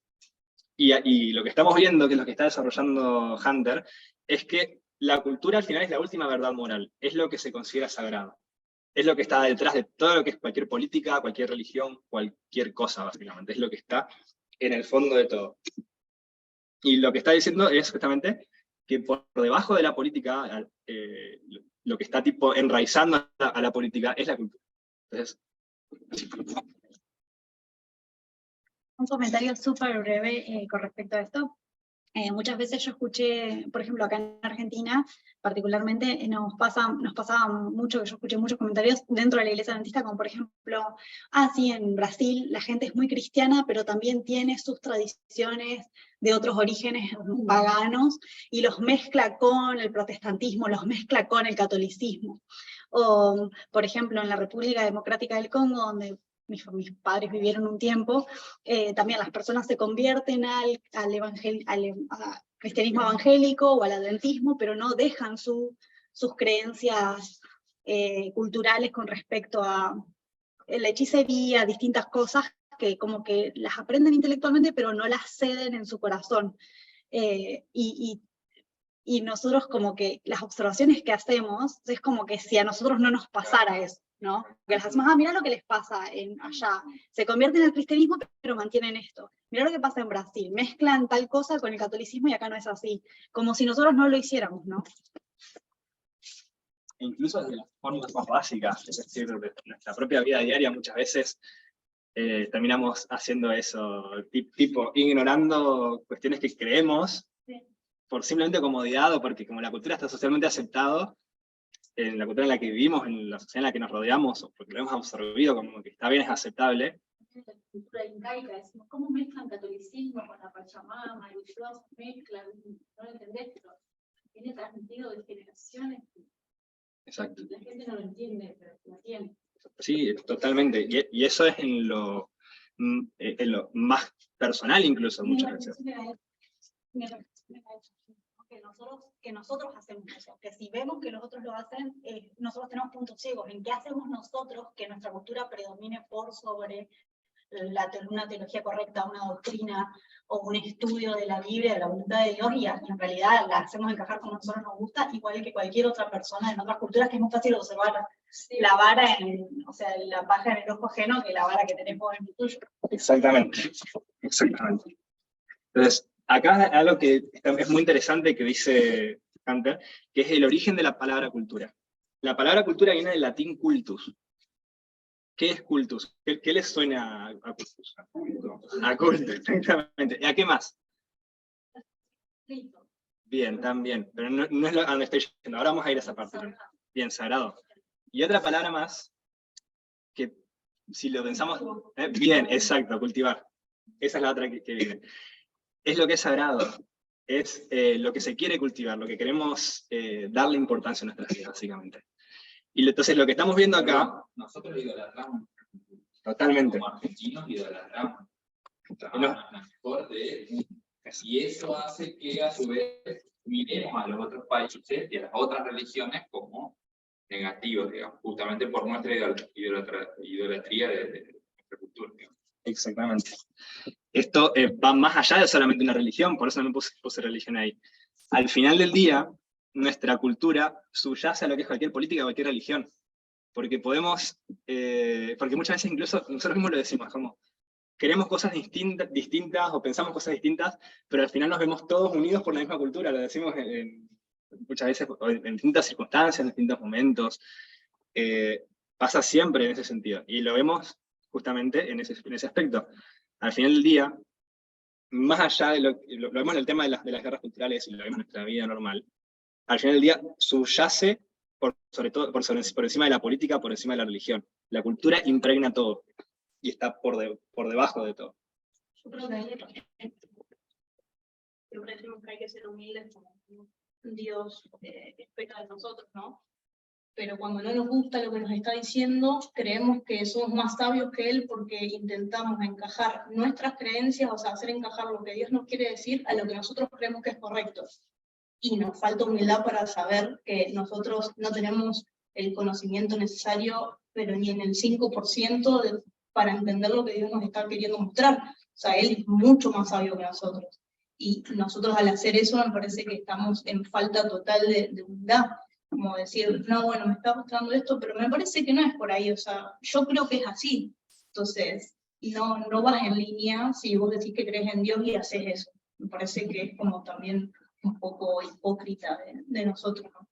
Y lo que estamos viendo, que es lo que está desarrollando Hunter, es que la cultura al final es la última verdad moral, es lo que se considera sagrado. Es lo que está detrás de todo lo que es cualquier política, cualquier religión, cualquier cosa, básicamente. Es lo que está en el fondo de todo. Y lo que está diciendo es justamente que por debajo de la política, lo que está tipo enraizando a la política es la cultura. Entonces, Un comentario súper breve con respecto a esto. Muchas veces yo escuché, por ejemplo, acá en Argentina, particularmente, nos pasaba mucho, que yo escuché muchos comentarios dentro de la iglesia adventista, como por ejemplo, sí, en Brasil la gente es muy cristiana, pero también tiene sus tradiciones de otros orígenes paganos, y los mezcla con el protestantismo, los mezcla con el catolicismo. O, por ejemplo, en la República Democrática del Congo, donde mis padres vivieron un tiempo, también las personas se convierten al cristianismo evangélico o al adventismo, pero no dejan sus creencias culturales con respecto a la hechicería, distintas cosas que como que las aprenden intelectualmente, pero no las ceden en su corazón. Y nosotros como que las observaciones que hacemos es como que si a nosotros no nos pasara eso, ¿no? Que les hacemos, mirá lo que les pasa allá, se convierten en el cristianismo pero mantienen esto, mirá lo que pasa en Brasil, mezclan tal cosa con el catolicismo y acá no es así, como si nosotros no lo hiciéramos, ¿no? Incluso de las formas más básicas, es decir, de nuestra propia vida diaria muchas veces terminamos haciendo eso, tipo ignorando cuestiones que creemos, por simplemente comodidad o porque como la cultura está socialmente aceptado, en la cultura en la que vivimos, en la sociedad en la que nos rodeamos, o porque lo hemos absorbido como que está bien, es aceptable. La cultura incaica, decimos, ¿cómo mezclan catolicismo con la Pachamama? Y todas mezclan, no lo entendés, pero tiene transmitido de generaciones. Exacto. La gente no lo entiende, pero lo tiene. Sí, totalmente. Y eso es en lo más personal incluso muchas veces. Que nosotros hacemos eso, que si vemos que los otros lo hacen, nosotros tenemos puntos ciegos en qué hacemos nosotros que nuestra cultura predomine por sobre una teología correcta, una doctrina o un estudio de la Biblia, de la voluntad de Dios, y en realidad la hacemos encajar como a nosotros nos gusta, igual que cualquier otra persona en otras culturas, que es muy fácil observar la vara, o sea, la paja en el ojo ajeno, que la vara que tenés vos en el tuyo. Exactamente, exactamente. Entonces, acá algo que es muy interesante que dice Hunter, que es el origen de la palabra cultura. La palabra cultura viene del latín cultus. ¿Qué es cultus? ¿Qué les suena a cultus? A culto. A culto, exactamente. ¿Y a qué más? Bien, también, pero no es a donde estoy yendo. Ahora vamos a ir a esa parte. Bien, sagrado. Y otra palabra más, que si lo pensamos... bien, exacto, cultivar. Esa es la otra que viene. Es lo que es sagrado, es lo que se quiere cultivar, lo que queremos darle importancia a nuestras vidas, básicamente. Y entonces lo que estamos viendo acá... Nosotros idolatramos. Totalmente. Como argentinos idolatramos. Mejor de... Y eso hace que a su vez miremos a los otros países y a las otras religiones como negativos, digamos, justamente por nuestra idolatría de nuestra cultura, digamos. Exactamente. Esto va más allá de solamente una religión, por eso no puse religión ahí. Al final del día, nuestra cultura subyace a lo que es cualquier política, cualquier religión. Porque podemos, porque muchas veces incluso nosotros mismos lo decimos, como queremos cosas distintas o pensamos cosas distintas, pero al final nos vemos todos unidos por la misma cultura, lo decimos muchas veces en distintas circunstancias, en distintos momentos. Pasa siempre en ese sentido, y lo vemos justamente en ese aspecto. Al final del día, más allá de lo vemos en el tema de las guerras culturales y lo vemos en nuestra vida normal, al final del día subyace sobre todo por encima de la política, por encima de la religión. La cultura impregna todo y está por debajo de todo. Yo creo que hay que ser humildes como Dios espera de nosotros, ¿no? Pero cuando no nos gusta lo que nos está diciendo, creemos que somos más sabios que Él porque intentamos encajar nuestras creencias, o sea, hacer encajar lo que Dios nos quiere decir a lo que nosotros creemos que es correcto. Y nos falta humildad para saber que nosotros no tenemos el conocimiento necesario, pero ni en el 5% para entender lo que Dios nos está queriendo mostrar. O sea, Él es mucho más sabio que nosotros. Y nosotros al hacer eso me parece que estamos en falta total de humildad. Como decir, no, bueno, me está mostrando esto, pero me parece que no es por ahí. O sea, yo creo que es así. Entonces, no vas en línea si vos decís que crees en Dios y haces eso. Me parece que es como también un poco hipócrita de nosotros, ¿no?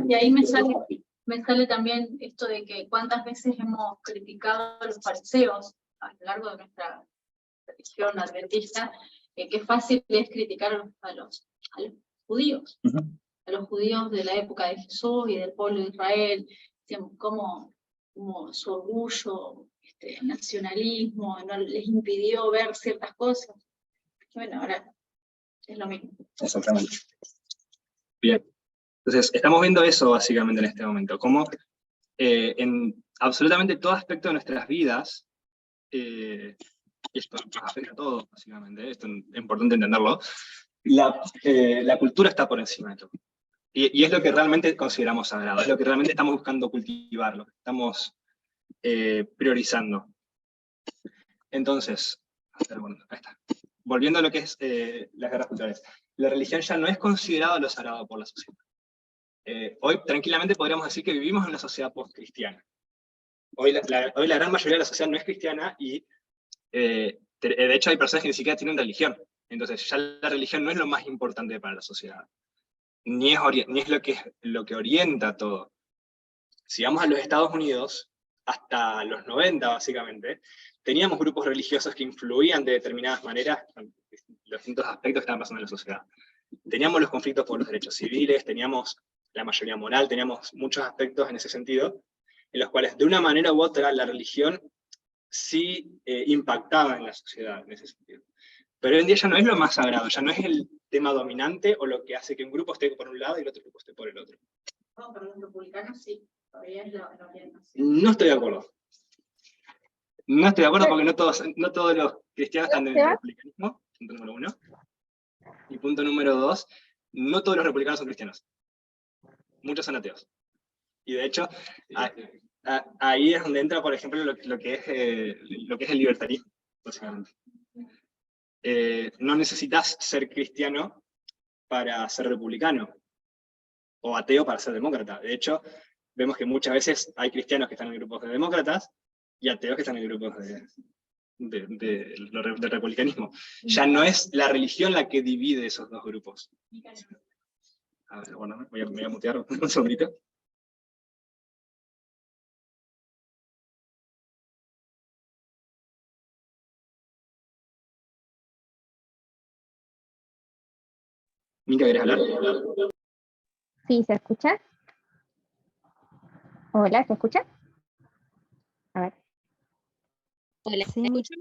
Y ahí me sale también esto de que cuántas veces hemos criticado a los fariseos a lo largo de nuestra religión adventista, qué fácil es criticar a los judíos, a los judíos de la época de Jesús y del pueblo de Israel, como su orgullo, nacionalismo, no les impidió ver ciertas cosas. Bueno, ahora es lo mismo. Exactamente. Bien. Entonces, estamos viendo eso básicamente en este momento, como en absolutamente todo aspecto de nuestras vidas, y esto nos afecta a todos, básicamente, esto es importante entenderlo, la cultura está por encima de todo. Y es lo que realmente consideramos sagrado, es lo que realmente estamos buscando cultivar, lo que estamos priorizando. Entonces, bueno, ahí está. Volviendo a lo que es las guerras culturales, la religión ya no es considerado lo sagrado por la sociedad. Hoy tranquilamente podríamos decir que vivimos en una sociedad post-cristiana. Hoy la gran mayoría de la sociedad no es cristiana y de hecho hay personas que ni siquiera tienen religión. Entonces ya la religión no es lo más importante para la sociedad. Ni es lo que orienta todo. Si vamos a los Estados Unidos, hasta los 90 básicamente, teníamos grupos religiosos que influían de determinadas maneras en los distintos aspectos que estaban pasando en la sociedad. Teníamos los conflictos por los derechos civiles, teníamos la mayoría moral, teníamos muchos aspectos en ese sentido, en los cuales de una manera u otra la religión sí impactaba en la sociedad en ese sentido. Pero hoy en día ya no es lo más sagrado, ya no es el tema dominante o lo que hace que un grupo esté por un lado y el otro grupo esté por el otro. No, pero los republicanos sí, todavía es la orientación. No estoy de acuerdo. No estoy de acuerdo porque no todos los cristianos están en el republicanismo, punto número 1. Y punto número 2, no todos los republicanos son cristianos. Muchos son ateos. Y de hecho, ahí es donde entra, por ejemplo, lo que es el libertarismo, básicamente. No necesitas ser cristiano para ser republicano, o ateo para ser demócrata. De hecho, vemos que muchas veces hay cristianos que están en grupos de demócratas, y ateos que están en grupos de republicanismo. Ya no es la religión la que divide esos dos grupos. A ver, bueno, me voy a mutear un segundito. Mica, ¿querés hablar? Sí, ¿se escucha? Hola, ¿se escucha? A ver. Hola, Sí, ¿me escuchan?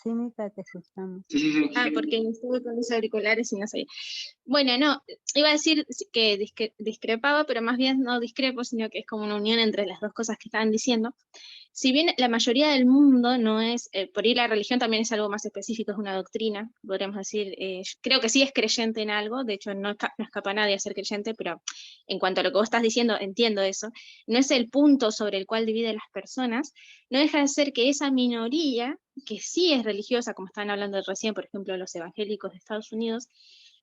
sí, Mica, te escuchamos. Sí. Ah, porque estuve con los auriculares y no sabía. Bueno, no, iba a decir que discrepaba, pero más bien no discrepo, sino que es como una unión entre las dos cosas que estaban diciendo. Si bien la mayoría del mundo no es, por ahí la religión también es algo más específico, es una doctrina, podríamos decir, creo que sí es creyente en algo, de hecho no escapa nadie a ser creyente, pero en cuanto a lo que vos estás diciendo, entiendo eso, no es el punto sobre el cual divide las personas, no deja de ser que esa minoría, que sí es religiosa, como estaban hablando recién, por ejemplo, los evangélicos de Estados Unidos,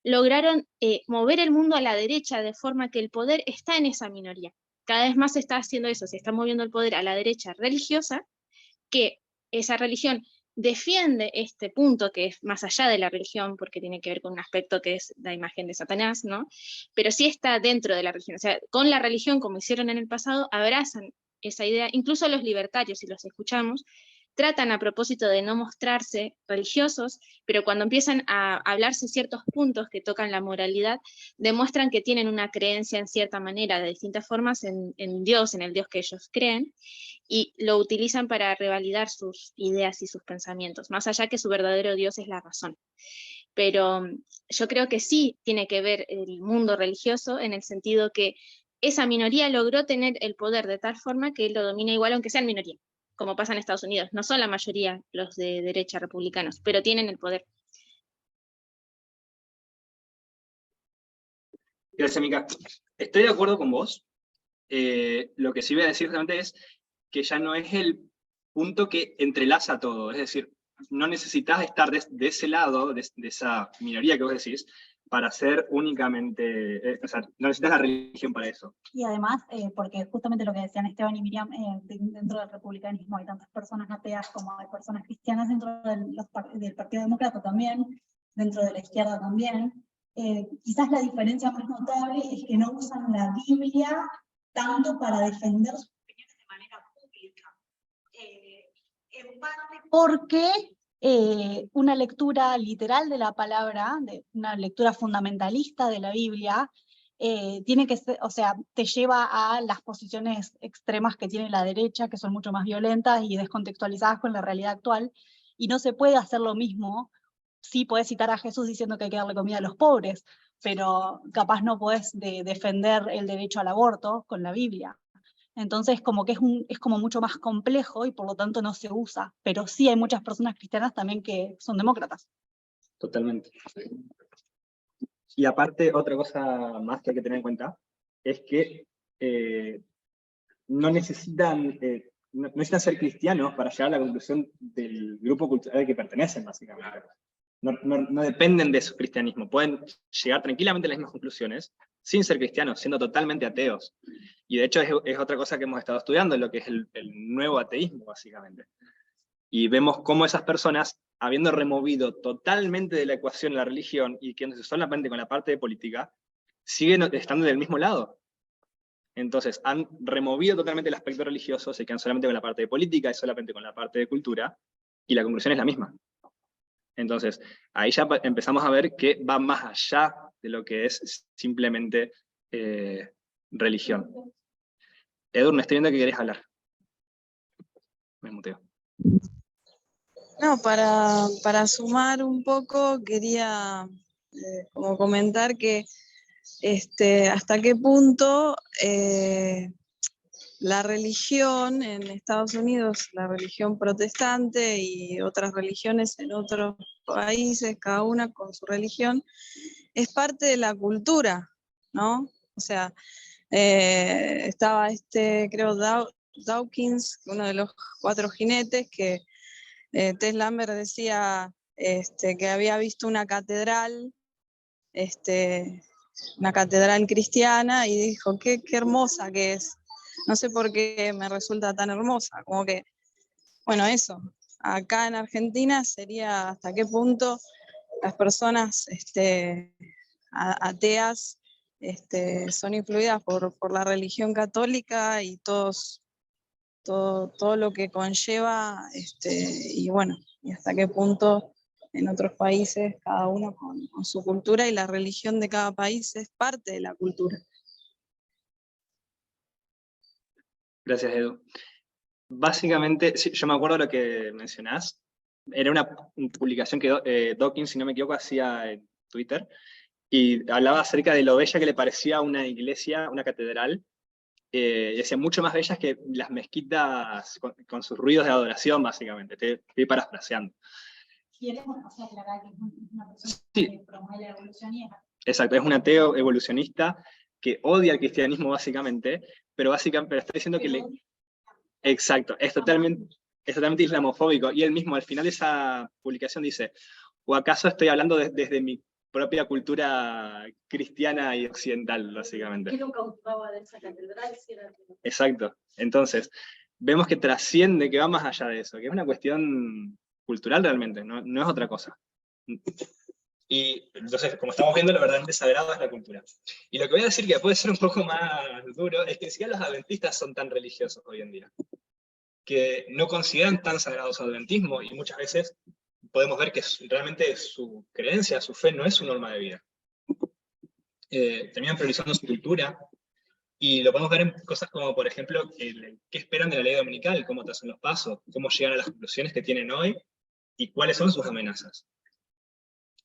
lograron mover el mundo a la derecha de forma que el poder está en esa minoría. Cada vez más se está haciendo eso, se está moviendo el poder a la derecha religiosa, que esa religión defiende este punto que es más allá de la religión, porque tiene que ver con un aspecto que es la imagen de Satanás, ¿no? Pero sí está dentro de la religión, o sea, con la religión, como hicieron en el pasado, abrazan esa idea, incluso los libertarios, si los escuchamos, tratan a propósito de no mostrarse religiosos, pero cuando empiezan a hablarse ciertos puntos que tocan la moralidad, demuestran que tienen una creencia en cierta manera, de distintas formas, en Dios, en el Dios que ellos creen, y lo utilizan para revalidar sus ideas y sus pensamientos, más allá que su verdadero Dios es la razón. Pero yo creo que sí tiene que ver el mundo religioso en el sentido que esa minoría logró tener el poder de tal forma que él lo domina igual aunque sean minoría, como pasa en Estados Unidos. No son la mayoría los de derecha republicanos, pero tienen el poder. Gracias, Mica. Estoy de acuerdo con vos. Lo que sí voy a decir justamente es que ya no es el punto que entrelaza todo. Es decir, no necesitas estar de ese lado, de esa minoría que vos decís, para ser únicamente, o sea, no necesitas la religión para eso. Y además, porque justamente lo que decían Esteban y Miriam, dentro del republicanismo hay tantas personas ateas como hay personas cristianas, dentro del Partido Demócrata también, dentro de la izquierda también. Quizás la diferencia más notable es que no usan la Biblia tanto para defender sus opiniones de manera pública. En parte porque una lectura literal de la palabra, una lectura fundamentalista de la Biblia, tiene que ser, o sea, te lleva a las posiciones extremas que tiene la derecha, que son mucho más violentas y descontextualizadas con la realidad actual, y no se puede hacer lo mismo. Sí podés citar a Jesús diciendo que hay que darle comida a los pobres, pero capaz no podés defender el derecho al aborto con la Biblia. Entonces como que es como mucho más complejo y por lo tanto no se usa, pero sí hay muchas personas cristianas también que son demócratas. Totalmente. Y aparte, otra cosa más que hay que tener en cuenta es que no necesitan ser cristianos para llegar a la conclusión del grupo cultural al que pertenecen, básicamente. No dependen de su cristianismo, pueden llegar tranquilamente a las mismas conclusiones sin ser cristianos, siendo totalmente ateos. Y de hecho es otra cosa que hemos estado estudiando, lo que es el nuevo ateísmo, básicamente. Y vemos cómo esas personas, habiendo removido totalmente de la ecuación la religión y quedándose solamente con la parte de política, siguen estando del mismo lado. Entonces, han removido totalmente el aspecto religioso, se quedan solamente con la parte de política y solamente con la parte de cultura, y la conclusión es la misma. Entonces, ahí ya empezamos a ver que va más allá de lo que es simplemente religión. Edu, me estoy viendo que querés hablar. Me muteo. No, para sumar un poco, quería como comentar que hasta qué punto la religión en Estados Unidos, la religión protestante y otras religiones en otros países, cada una con su religión, es parte de la cultura, ¿no? O sea, estaba creo, Dawkins, uno de los 4 jinetes, que Tess Lambert decía que había visto una catedral cristiana, y dijo, qué hermosa que es. No sé por qué me resulta tan hermosa, como que, bueno, eso, acá en Argentina sería hasta qué punto las personas ateas son influidas por la religión católica y todo lo que conlleva, y bueno, y hasta qué punto en otros países cada uno con su cultura, y la religión de cada país es parte de la cultura. Gracias, Edu. Básicamente, sí, yo me acuerdo de lo que mencionás. Era una publicación que Dawkins, si no me equivoco, hacía en Twitter, y hablaba acerca de lo bella que le parecía una iglesia, una catedral, y decía mucho más bellas que las mezquitas con sus ruidos de adoración, básicamente. Estoy parafraseando. Y él es aclarar que es una persona que promueve la evolución y Exacto, es un ateo evolucionista que odia el cristianismo básicamente, pero está diciendo que Exacto, es totalmente islamofóbico, y él mismo al final de esa publicación dice, ¿o acaso estoy hablando desde mi propia cultura cristiana y occidental, básicamente? ¿Quién nunca ocupaba de esa catedral? Exacto, entonces, vemos que trasciende, que va más allá de eso, que es una cuestión cultural realmente, no es otra cosa. Y entonces, como estamos viendo, lo verdaderamente sagrado es la cultura. Y lo que voy a decir, que puede ser un poco más duro, es que ni siquiera los adventistas son tan religiosos hoy en día, que no consideran tan sagrado su adventismo, y muchas veces podemos ver que realmente su creencia, su fe, no es su norma de vida. Terminan priorizando su cultura, y lo podemos ver en cosas como, por ejemplo, qué esperan de la ley dominical, cómo trazan los pasos, cómo llegan a las conclusiones que tienen hoy, y cuáles son sus amenazas.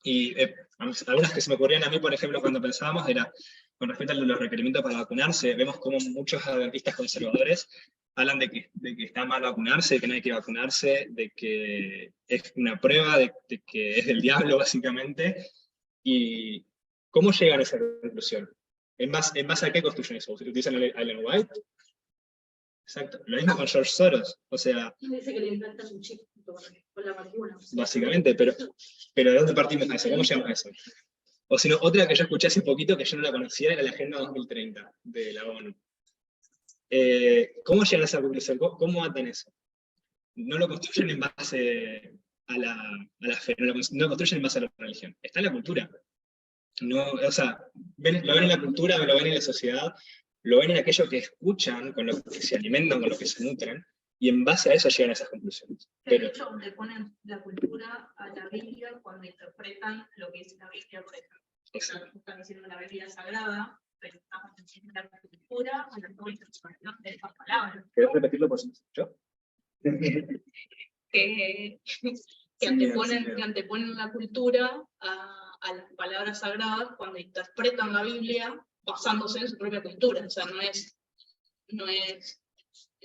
Y algunas que se me ocurrían a mí, por ejemplo, cuando pensábamos, era con respecto a los requerimientos para vacunarse. Vemos como muchos adventistas conservadores hablan de que está mal vacunarse, de que no hay que vacunarse, de que es una prueba, de que es del diablo, básicamente. ¿Y cómo llegan a esa conclusión? ¿En base a qué construyen eso? ¿Utilizan Ellen White? Exacto. Lo mismo con George Soros. O sea, Dice que le implantan un chip con la vacuna. básicamente, pero ¿de dónde partimos a eso? ¿Cómo llegamos a eso? O si no, otra que yo escuché hace poquito, que yo no la conocía, era la Agenda 2030 de la ONU. ¿Cómo llegan a esa conclusión? ¿Cómo atan eso? No lo construyen en base a la fe, no lo construyen en base a la religión. Está en la cultura. No, o sea, lo ven en la cultura, lo ven en la sociedad, lo ven en aquello que escuchan, con lo que se alimentan, con lo que se nutren, y en base a eso llegan a esas conclusiones. Pero, De hecho, donde ponen la cultura a la Biblia cuando interpretan lo que dice la Biblia, por ejemplo. Están diciendo la Biblia sagrada, pero estamos diciendo la cultura a la nueva interpretación de esas palabras. ¿querés repetirlo por si me escuchó? Que anteponen la cultura a las palabras sagradas cuando interpretan la Biblia basándose en su propia cultura. O sea, no es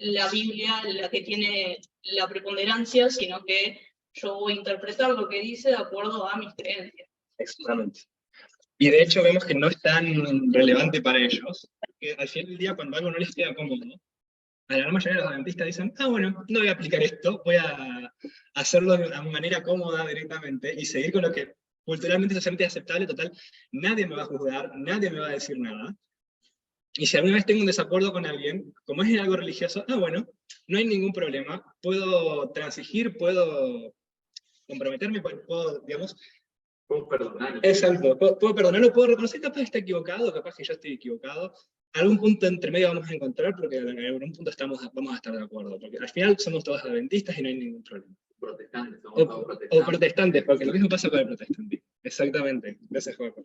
la Biblia la que tiene la preponderancia, sino que yo voy a interpretar lo que dice de acuerdo a mis creencias. Exactamente. Y de hecho vemos que no es tan relevante para ellos, que al final del día cuando algo no les queda cómodo, a la gran mayoría de los adventistas dicen, bueno, no voy a aplicar esto, voy a hacerlo de una manera cómoda directamente y seguir con lo que culturalmente socialmente es aceptable, total, nadie me va a juzgar, nadie me va a decir nada. Y si alguna vez tengo un desacuerdo con alguien, como es en algo religioso, bueno, no hay ningún problema, puedo transigir, puedo comprometerme, puedo, digamos, puedo perdonar. Exacto, puedo perdonarlo, puedo reconocer, capaz que está equivocado, capaz que yo estoy equivocado. Algún punto entre medio vamos a encontrar, porque en algún punto vamos a estar de acuerdo, porque al final somos todos adventistas y no hay ningún problema. Protestantes, somos todos O protestantes. protestantes, porque lo mismo pasa con el protestantismo. Exactamente, gracias Jorge.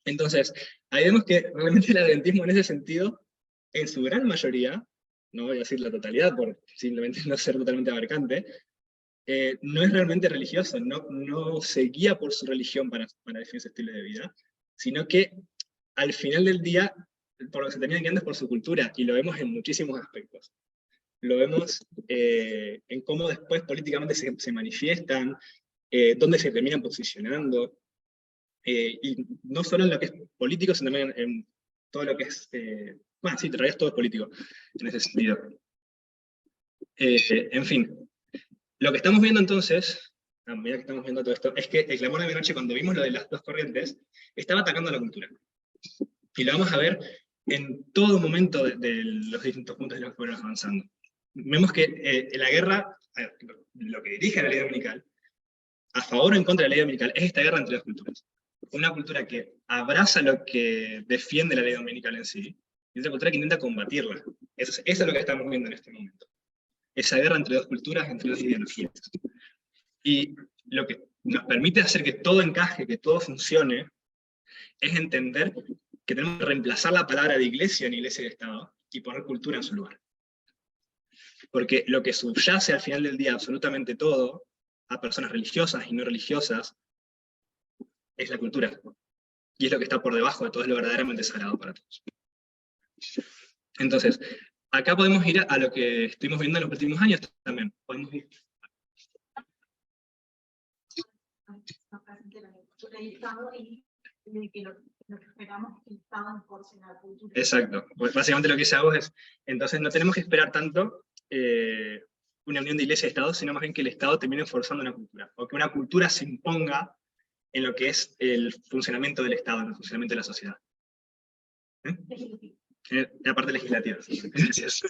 Entonces, ahí vemos que realmente el adventismo en ese sentido, en su gran mayoría, no voy a decir la totalidad por simplemente no ser totalmente abarcante, no es realmente religioso, no se guía por su religión para definir su estilo de vida, sino que al final del día, por lo que se termina guiando es por su cultura, y lo vemos en muchísimos aspectos. Lo vemos en cómo después políticamente se manifiestan, dónde se terminan posicionando, y no solo en lo que es político, sino también en todo lo que es... bueno, sí, en realidad todo es político, en ese sentido. En fin, lo que estamos viendo entonces, a medida que estamos viendo todo esto, es que el clamor de medianoche, cuando vimos lo de las dos corrientes, estaba atacando a la cultura. Y lo vamos a ver en todo momento de los distintos puntos de los que fueron avanzando. Vemos que la guerra, lo que dirige a la ley dominical, a favor o en contra de la ley dominical, es esta guerra entre las culturas. Una cultura que abraza lo que defiende la ley dominical en sí, y otra cultura que intenta combatirla. Eso es lo que estamos viendo en este momento. Esa guerra entre dos culturas, entre dos ideologías. Y lo que nos permite hacer que todo encaje, que todo funcione, es entender que tenemos que reemplazar la palabra de iglesia en iglesia y de Estado, y poner cultura en su lugar. Porque lo que subyace al final del día absolutamente todo, a personas religiosas y no religiosas, es la cultura. Y es lo que está por debajo de todo, es lo verdaderamente sagrado para todos. Entonces, acá podemos ir a lo que estuvimos viendo en los últimos años también. Podemos ir. Exacto. Pues básicamente lo que dice Agos es, entonces no tenemos que esperar tanto una unión de iglesia y Estado, sino más bien que el Estado termine forzando una cultura, o que una cultura se imponga en lo que es el funcionamiento del Estado, en el funcionamiento de la sociedad. La parte legislativa. Gracias.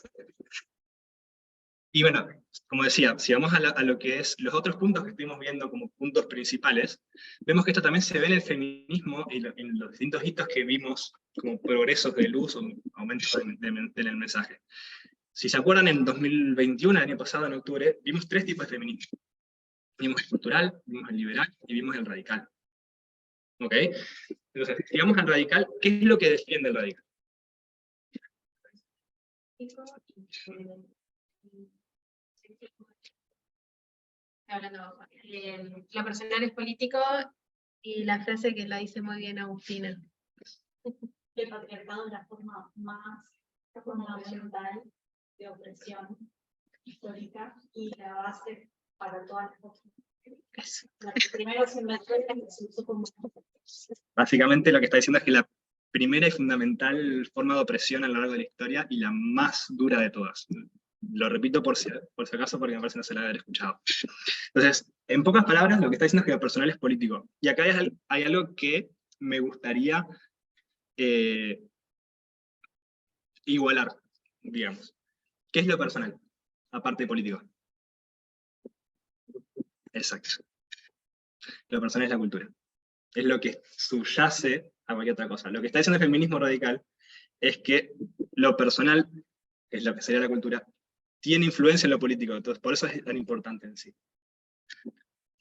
Y bueno, como decía, si vamos a lo que es los otros puntos que estuvimos viendo como puntos principales, vemos que esto también se ve en el feminismo y en los distintos hitos que vimos como progresos de luz o aumentos del mensaje. Si se acuerdan, en 2021, el año pasado, en octubre, vimos tres tipos de feminismo. Vimos el cultural, vimos el liberal y vimos el radical. ¿Ok? Entonces, si vamos al radical, ¿qué es lo que defiende el radical? Hablando bajo. Lo personal es político y la frase que la dice muy bien Agustina. El patriarcado es la forma más fundamental de opresión histórica y la base para todas las cosas. La que primero se inventó y la que se usó como... Básicamente lo que está diciendo es que la primera y fundamental forma de opresión a lo largo de la historia y la más dura de todas. Lo repito por si acaso porque me parece no se la haber escuchado. Entonces, en pocas palabras, lo que está diciendo es que lo personal es político. Y acá hay algo que me gustaría igualar, digamos. ¿Qué es lo personal? Aparte de político. Exacto. Lo personal es la cultura. Es lo que subyace a cualquier otra cosa. Lo que está diciendo el feminismo radical es que lo personal, que es lo que sería la cultura, tiene influencia en lo político, entonces por eso es tan importante en sí.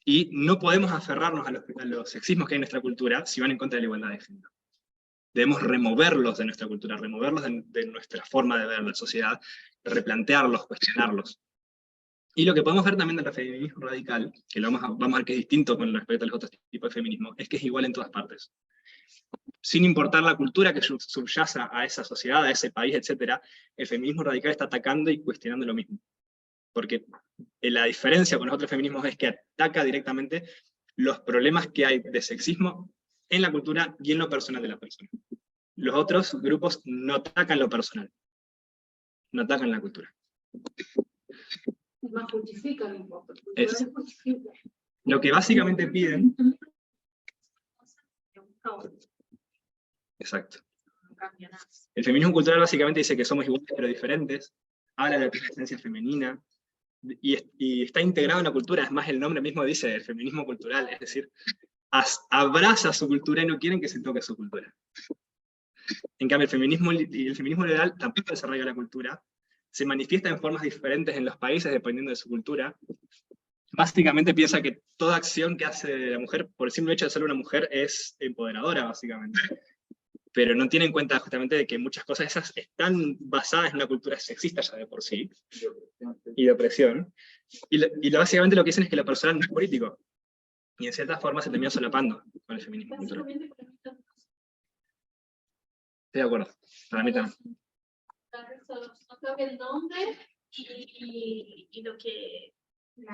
Y no podemos aferrarnos a los sexismos que hay en nuestra cultura si van en contra de la igualdad de género. Debemos removerlos de nuestra cultura, removerlos de nuestra forma de ver la sociedad, replantearlos, cuestionarlos. Y lo que podemos ver también del feminismo radical, que vamos a ver que es distinto con respecto a los otros tipos de feminismo, es que es igual en todas partes. Sin importar la cultura que subyace a esa sociedad, a ese país, etc., el feminismo radical está atacando y cuestionando lo mismo. Porque la diferencia con los otros feminismos es que ataca directamente los problemas que hay de sexismo en la cultura y en lo personal de la persona. Los otros grupos no atacan lo personal, no atacan la cultura. Más justifican, Lo que básicamente piden... Exacto. El feminismo cultural básicamente dice que somos iguales pero diferentes, habla de la presencia femenina, y está integrado en la cultura, es más el nombre mismo dice el feminismo cultural, es decir, abraza su cultura y no quieren que se toque su cultura. En cambio el feminismo liberal tampoco desarrolla la cultura, se manifiesta en formas diferentes en los países dependiendo de su cultura. Básicamente piensa que toda acción que hace la mujer, por el simple hecho de ser una mujer, es empoderadora, básicamente. Pero no tiene en cuenta justamente de que muchas cosas esas están basadas en una cultura sexista ya de por sí, y de opresión. Y básicamente lo que dicen es que lo personal no es político. Y en cierta forma se termina solapando con el feminismo cultural. Estoy de acuerdo, para mí también. No cambia el nombre y lo que el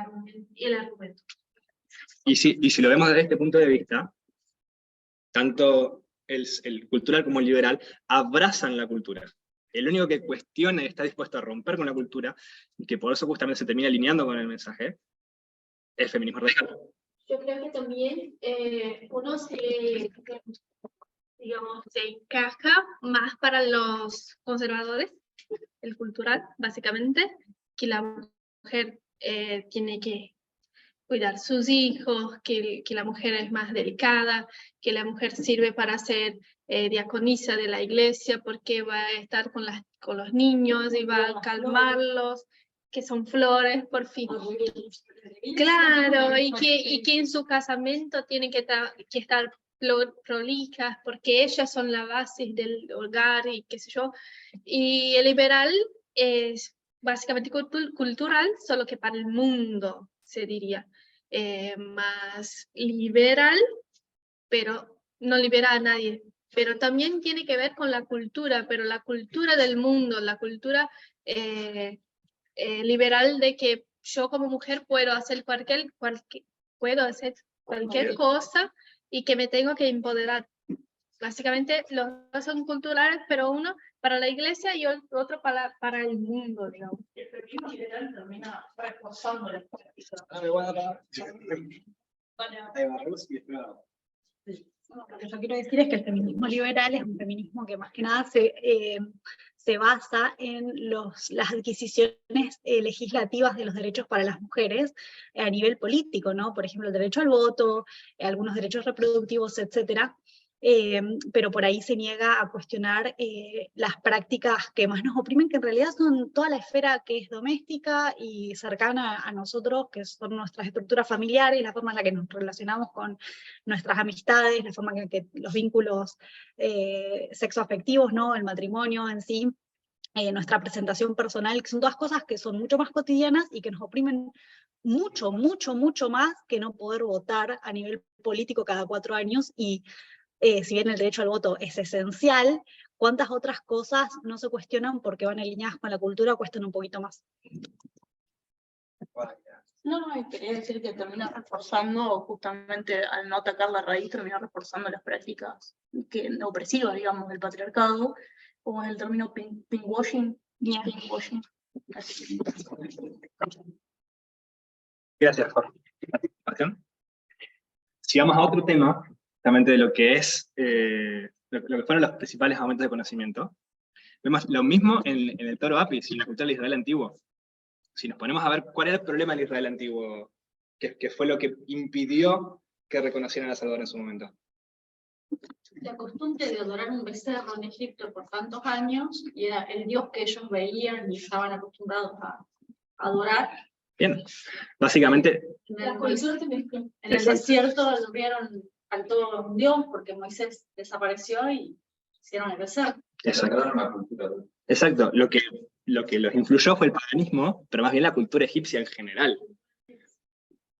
argumento. Y si lo vemos desde este punto de vista, tanto el cultural como el liberal abrazan la cultura. El único que cuestiona y está dispuesto a romper con la cultura, y que por eso justamente se termina alineando con el mensaje, es el feminismo radical. Yo creo que también uno se encaja más para los conservadores, el cultural, básicamente, que la mujer tiene que cuidar sus hijos, que la mujer es más delicada, que la mujer sirve para ser diaconisa de la iglesia porque va a estar con los niños y va a calmarlos, que son flores, por fin. Claro, y que en su casamiento tienen que estar prolijas porque ellas son la base del hogar y qué sé yo. Y el liberal es básicamente cultural, solo que para el mundo, se diría. Más liberal, pero no libera a nadie. Pero también tiene que ver con la cultura, pero la cultura del mundo, la cultura liberal de que yo como mujer puedo hacer cualquier cosa y que me tengo que empoderar. Básicamente los dos son culturales, pero uno para la iglesia y otro para el mundo, digamos. El feminismo liberal termina reforzando las prácticas. Lo que yo quiero decir es que el feminismo liberal es un feminismo que más que nada se basa en las adquisiciones legislativas de los derechos para las mujeres a nivel político, ¿no? Por ejemplo, el derecho al voto, algunos derechos reproductivos, etcétera. Pero por ahí se niega a cuestionar las prácticas que más nos oprimen, que en realidad son toda la esfera que es doméstica y cercana a nosotros, que son nuestras estructuras familiares, la forma en la que nos relacionamos con nuestras amistades, la forma en que los vínculos sexoafectivos, ¿no? El matrimonio en sí, nuestra presentación personal, que son todas cosas que son mucho más cotidianas y que nos oprimen mucho, mucho, mucho más que no poder votar a nivel político cada 4 años y si bien el derecho al voto es esencial, ¿cuántas otras cosas no se cuestionan porque van alineadas con la cultura o cuestan un poquito más? No, quería decir que termina reforzando, justamente al no atacar la raíz, termina reforzando las prácticas opresivas, digamos, del patriarcado, como es el término pinkwashing. Pinkwashing. Gracias, Jorge. Si vamos a otro tema, justamente de lo que es lo que fueron los principales aumentos de conocimiento, vemos lo mismo en el Toro Apis, en la cultura del Israel antiguo. Si nos ponemos a ver cuál era el problema del Israel antiguo, que fue lo que impidió que reconocieran a Salvador en su momento. La costumbre de adorar un becerro en Egipto por tantos años, y era el dios que ellos veían y estaban acostumbrados adorar. Bien, básicamente, En el desierto vieron, faltó un Dios porque Moisés desapareció y hicieron el becerro. exacto, lo que los influyó fue el paganismo, pero más bien la cultura egipcia en general.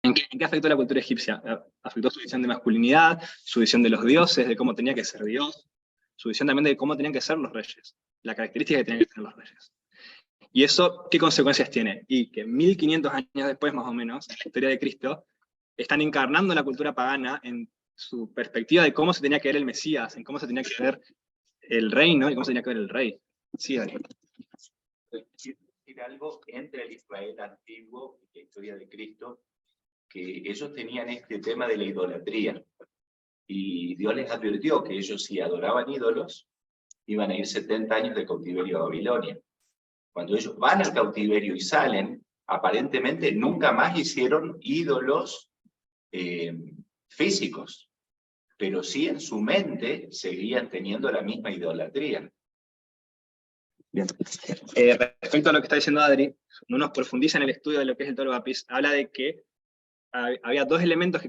¿En qué afectó la cultura egipcia? Afectó su visión de masculinidad, su visión de los dioses, de cómo tenía que ser Dios, su visión también de cómo tenían que ser los reyes, la característica que tenían que tener los reyes. ¿Y eso qué consecuencias tiene? Y que 1500 años después, más o menos, en la historia de Cristo, están encarnando la cultura pagana en su perspectiva de cómo se tenía que ver el Mesías, en cómo se tenía que ver el reino y cómo se tenía que ver el rey. Sí, Daniel. Decir algo entre el Israel antiguo y la historia de Cristo, que ellos tenían este tema de la idolatría. Y Dios les advirtió que ellos, si adoraban ídolos, iban a ir 70 años de cautiverio a Babilonia. Cuando ellos van al cautiverio y salen, aparentemente nunca más hicieron ídolos físicos, pero sí en su mente seguían teniendo la misma idolatría. Bien. Respecto a lo que está diciendo Adri, cuando uno profundiza en el estudio de lo que es el Toro Apis, habla de que había dos elementos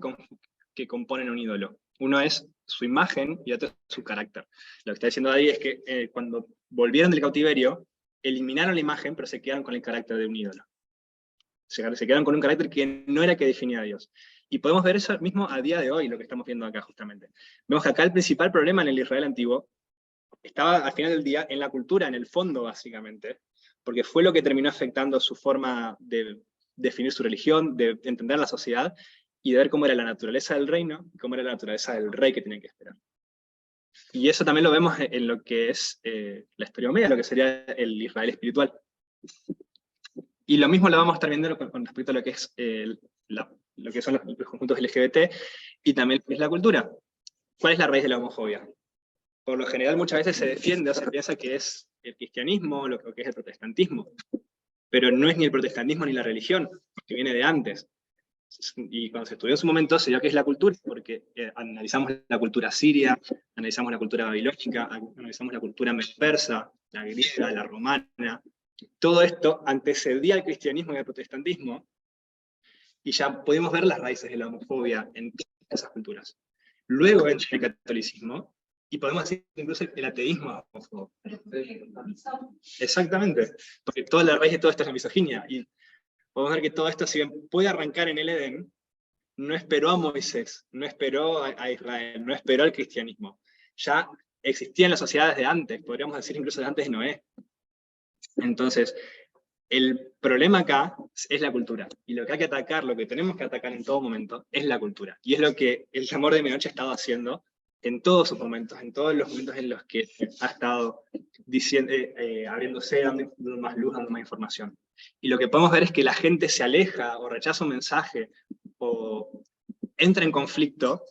que componen un ídolo. Uno es su imagen y otro es su carácter. Lo que está diciendo Adri es que cuando volvieron del cautiverio, eliminaron la imagen, pero se quedaron con el carácter de un ídolo. Se quedaron con un carácter que no era que definía a Dios. Y podemos ver eso mismo a día de hoy, lo que estamos viendo acá justamente. Vemos que acá el principal problema en el Israel antiguo estaba al final del día en la cultura, en el fondo básicamente, porque fue lo que terminó afectando su forma de definir su religión, de entender la sociedad, y de ver cómo era la naturaleza del reino, y cómo era la naturaleza del rey que tenían que esperar. Y eso también lo vemos en lo que es la historia media, lo que sería el Israel espiritual. Y lo mismo lo vamos a estar viendo con respecto a lo que es lo que son los conjuntos LGBT, y también lo que es la cultura. ¿Cuál es la raíz de la homofobia? Por lo general muchas veces se defiende o se piensa que es el cristianismo o lo que es el protestantismo, pero no es ni el protestantismo ni la religión, que viene de antes. Y cuando se estudió en su momento se vio que es la cultura, porque analizamos la cultura siria, analizamos la cultura babilónica, analizamos la cultura persa, la griega, la romana. Todo esto antecedía al cristianismo y al protestantismo, y ya podemos ver las raíces de la homofobia en esas culturas. Luego entra el catolicismo, y podemos decir incluso el ateísmo homófobo. Exactamente, porque toda la raíz de todo esto es la misoginia, y podemos ver que todo esto, si bien puede arrancar en el Edén, no esperó a Moisés, no esperó a Israel, no esperó al cristianismo. Ya existían las sociedades de antes, podríamos decir incluso de antes de Noé. Entonces, el problema acá es la cultura, y lo que hay que atacar, lo que tenemos que atacar en todo momento, es la cultura. Y es lo que el Clamor de Medianoche ha estado haciendo en todos sus momentos, en todos los momentos en los que ha estado diciendo, abriéndose, dando más luz, dando más información. Y lo que podemos ver es que la gente se aleja, o rechaza un mensaje, o entra en conflicto,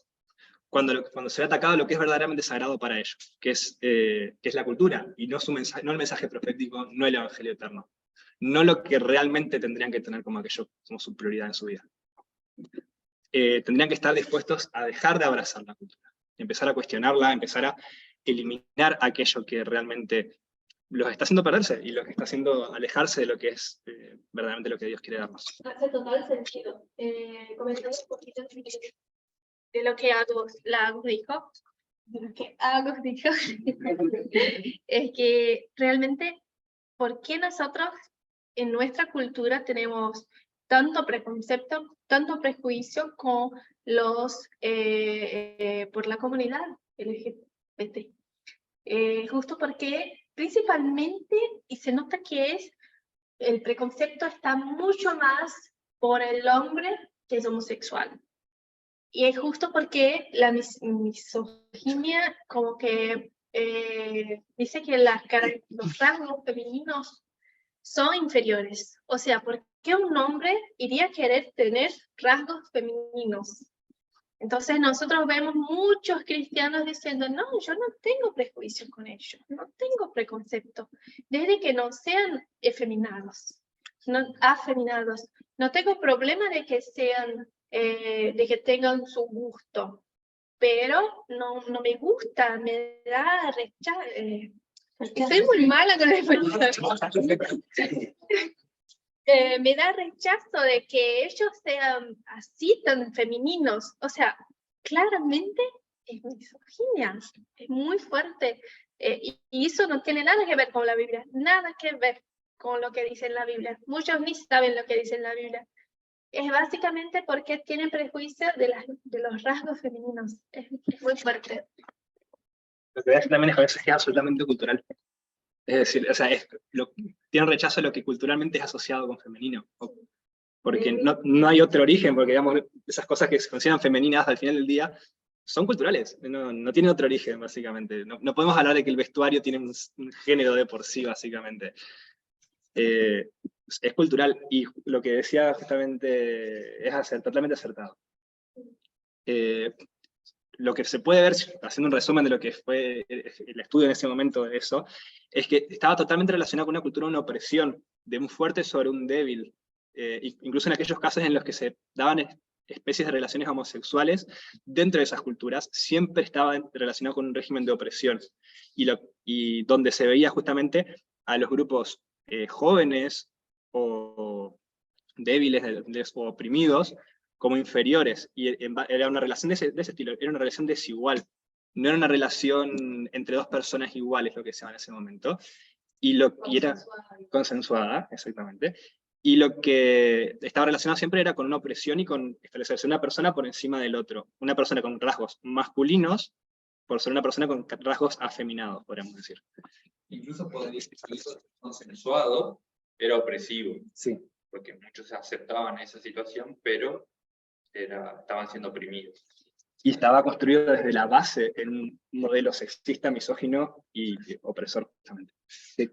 cuando se ve atacado lo que es verdaderamente sagrado para ellos, que es la cultura, y no el mensaje profético, no el evangelio eterno. No lo que realmente tendrían que tener como aquello, como su prioridad en su vida. Tendrían que estar dispuestos a dejar de abrazar la cultura, empezar a cuestionarla, empezar a eliminar aquello que realmente los está haciendo perderse, y lo que está haciendo alejarse de lo que es verdaderamente lo que Dios quiere darnos. Hace total sentido. Comentando un poquito de lo que Agus dijo, es que realmente, ¿por qué nosotros en nuestra cultura tenemos tanto preconcepto, tanto prejuicio con por la comunidad LGBT? Justo porque principalmente, y se nota que el preconcepto está mucho más por el hombre que es homosexual. Y es justo porque la misoginia como que dice que los rasgos femeninos son inferiores. O sea, ¿por qué un hombre iría a querer tener rasgos femeninos? Entonces nosotros vemos muchos cristianos diciendo, no, yo no tengo prejuicios con ellos, no tengo preconcepto, desde que no sean afeminados, no tengo problema de que sean, de que tengan su gusto, pero no me gusta, me da rechazo. Estoy muy mala con el me da rechazo de que ellos sean así tan femeninos. O sea, claramente es misoginia, es muy fuerte. Y eso no tiene nada que ver con la Biblia, nada que ver con lo que dice en la Biblia. Muchos ni saben lo que dice en la Biblia. Es básicamente porque tienen prejuicio de los rasgos femeninos. Es muy fuerte. Lo que voy a decir también es que es absolutamente cultural. Es decir, o sea, tienen rechazo a lo que culturalmente es asociado con femenino. Porque no hay otro origen, porque digamos, esas cosas que se consideran femeninas al final del día son culturales, no tienen otro origen, básicamente. No podemos hablar de que el vestuario tiene un género de por sí, básicamente. Es cultural, y lo que decía justamente es totalmente acertado. Lo que se puede ver, haciendo un resumen de lo que fue el estudio en ese momento de eso, es que estaba totalmente relacionado con una cultura de una opresión, de un fuerte sobre un débil. Incluso en aquellos casos en los que se daban especies de relaciones homosexuales, dentro de esas culturas, siempre estaba relacionado con un régimen de opresión, y donde se veía justamente a los grupos jóvenes o débiles o oprimidos como inferiores, y era una relación de ese estilo, era una relación desigual, no era una relación entre dos personas iguales, lo que se llama en ese momento, y era consensuada, exactamente, y lo que estaba relacionado siempre era con una opresión y con establecerse una persona por encima del otro, una persona con rasgos masculinos por ser una persona con rasgos afeminados, podríamos decir. Incluso podría decir que eso consensuado era opresivo. Sí. Porque muchos aceptaban esa situación, pero estaban siendo oprimidos. Y estaba construido desde la base en un modelo sexista, misógino y opresor, justamente.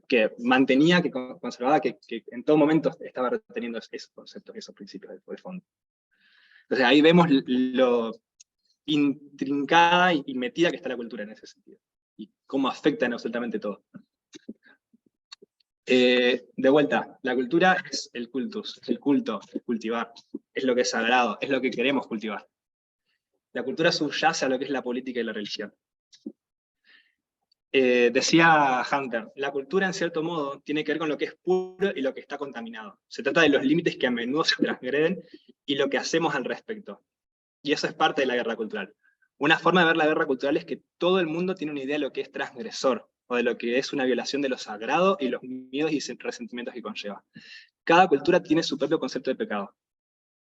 Que mantenía, que conservaba, que en todo momento estaba reteniendo esos conceptos, esos principios de fondo. Entonces ahí vemos lo intrincada y metida que está la cultura en ese sentido. Y cómo afecta en absolutamente todo. De vuelta, la cultura es el cultus, es el culto, el cultivar, es lo que es sagrado, es lo que queremos cultivar. La cultura subyace a lo que es la política y la religión. Decía Hunter, la cultura en cierto modo tiene que ver con lo que es puro y lo que está contaminado. Se trata de los límites que a menudo se transgreden y lo que hacemos al respecto. Y eso es parte de la guerra cultural. Una forma de ver la guerra cultural es que todo el mundo tiene una idea de lo que es transgresor, o de lo que es una violación de lo sagrado y los miedos y resentimientos que conlleva. Cada cultura tiene su propio concepto de pecado.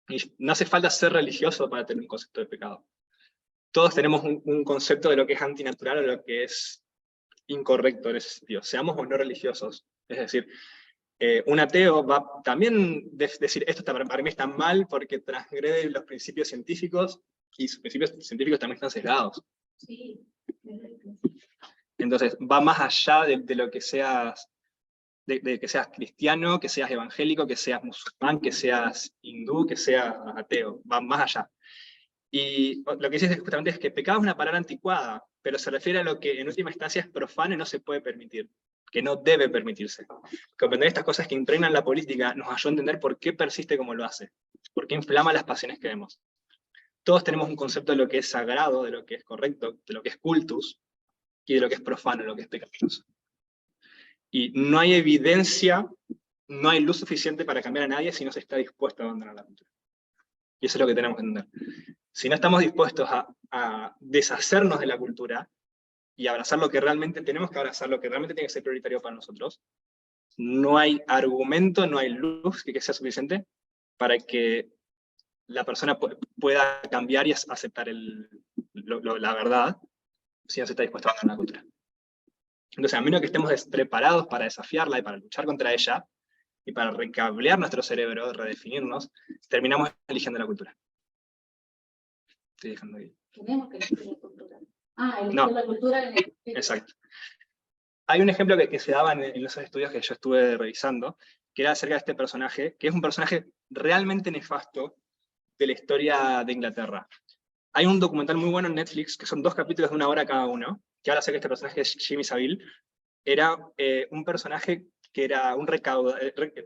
Y no hace falta ser religioso para tener un concepto de pecado. Todos tenemos un concepto de lo que es antinatural o lo que es incorrecto en ese sentido, seamos o no religiosos. Es decir, un ateo va también decir, esto para mí está mal porque transgrede los principios científicos, y sus principios científicos también están sesgados. Sí. Entonces, va más allá de lo que seas, de que seas cristiano, que seas evangélico, que seas musulmán, que seas hindú, que seas ateo, va más allá. Y lo que dice justamente es que pecado es una palabra anticuada, pero se refiere a lo que en última instancia es profano y no se puede permitir, que no debe permitirse. Comprender estas cosas que impregnan la política nos ayuda a entender por qué persiste como lo hace, por qué inflama las pasiones que vemos. Todos tenemos un concepto de lo que es sagrado, de lo que es correcto, de lo que es cultus, y de lo que es profano, de lo que es pecaminoso. Y no hay evidencia, no hay luz suficiente para cambiar a nadie si no se está dispuesto a abandonar la cultura. Y eso es lo que tenemos que entender. Si no estamos dispuestos a deshacernos de la cultura y abrazar lo que realmente tenemos que abrazar, lo que realmente tiene que ser prioritario para nosotros, no hay argumento, no hay luz que sea suficiente para que la persona pueda cambiar y aceptar la verdad, si no se está dispuesto a abandonar la cultura. Entonces, a menos que estemos preparados para desafiarla y para luchar contra ella, y para recablear nuestro cerebro, redefinirnos, terminamos eligiendo la cultura. Estoy dejando ahí. Tenemos que elegir la cultura. Elegir la cultura. Exacto. Hay un ejemplo que se daba en los estudios que yo estuve revisando, que era acerca de este personaje, que es un personaje realmente nefasto de la historia de Inglaterra. Hay un documental muy bueno en Netflix, que son 2 capítulos de 1 hora cada uno, que habla acerca de este personaje, Jimmy Savile. Era un personaje que era un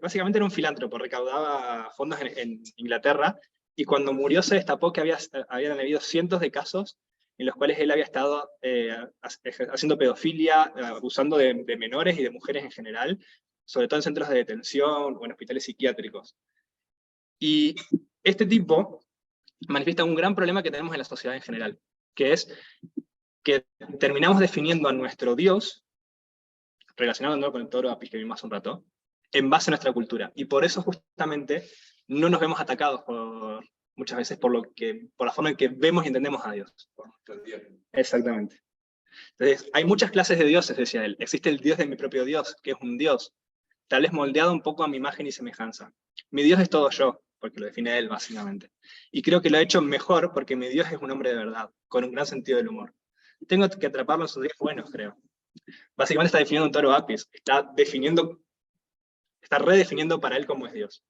básicamente era un filántropo, recaudaba fondos en Inglaterra, y cuando murió se destapó que habían habido cientos de casos en los cuales él había estado haciendo pedofilia, abusando de menores y de mujeres en general, sobre todo en centros de detención o en hospitales psiquiátricos. Y este tipo manifiesta un gran problema que tenemos en la sociedad en general, que es que terminamos definiendo a nuestro Dios, relacionándolo con el toro Apis que vimos hace un rato, en base a nuestra cultura. Y por eso justamente no nos vemos atacados muchas veces por la forma en que vemos y entendemos a Dios. Exactamente. Entonces, hay muchas clases de dioses, decía él. Existe el Dios de mi propio Dios, que es un Dios, tal vez moldeado un poco a mi imagen y semejanza. Mi Dios es todo yo, porque lo define él, básicamente. Y creo que lo ha hecho mejor porque mi Dios es un hombre de verdad, con un gran sentido del humor. Tengo que atraparlo en sus días buenos, creo. Básicamente está definiendo un toro Apis, está redefiniendo para él cómo es Dios.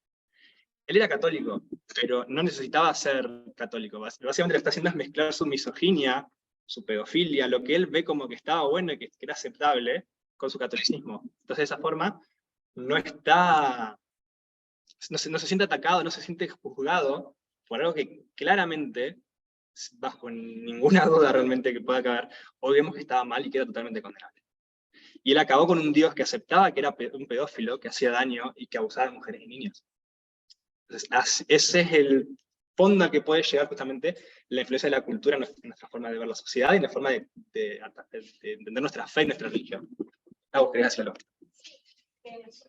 Él era católico, pero no necesitaba ser católico. Básicamente lo que está haciendo es mezclar su misoginia, su pedofilia, lo que él ve como que estaba bueno y que era aceptable, con su catolicismo. Entonces de esa forma no se siente atacado, no se siente juzgado por algo que claramente, bajo ninguna duda realmente que pueda caber, hoy vemos que estaba mal y que era totalmente condenable. Y él acabó con un Dios que aceptaba que era un pedófilo, que hacía daño y que abusaba de mujeres y niños. Entonces, ese es el fondo al que puede llegar justamente la influencia de la cultura en nuestra forma de ver la sociedad y en la forma de entender nuestra fe y nuestra religión. ¿Querés decirlo?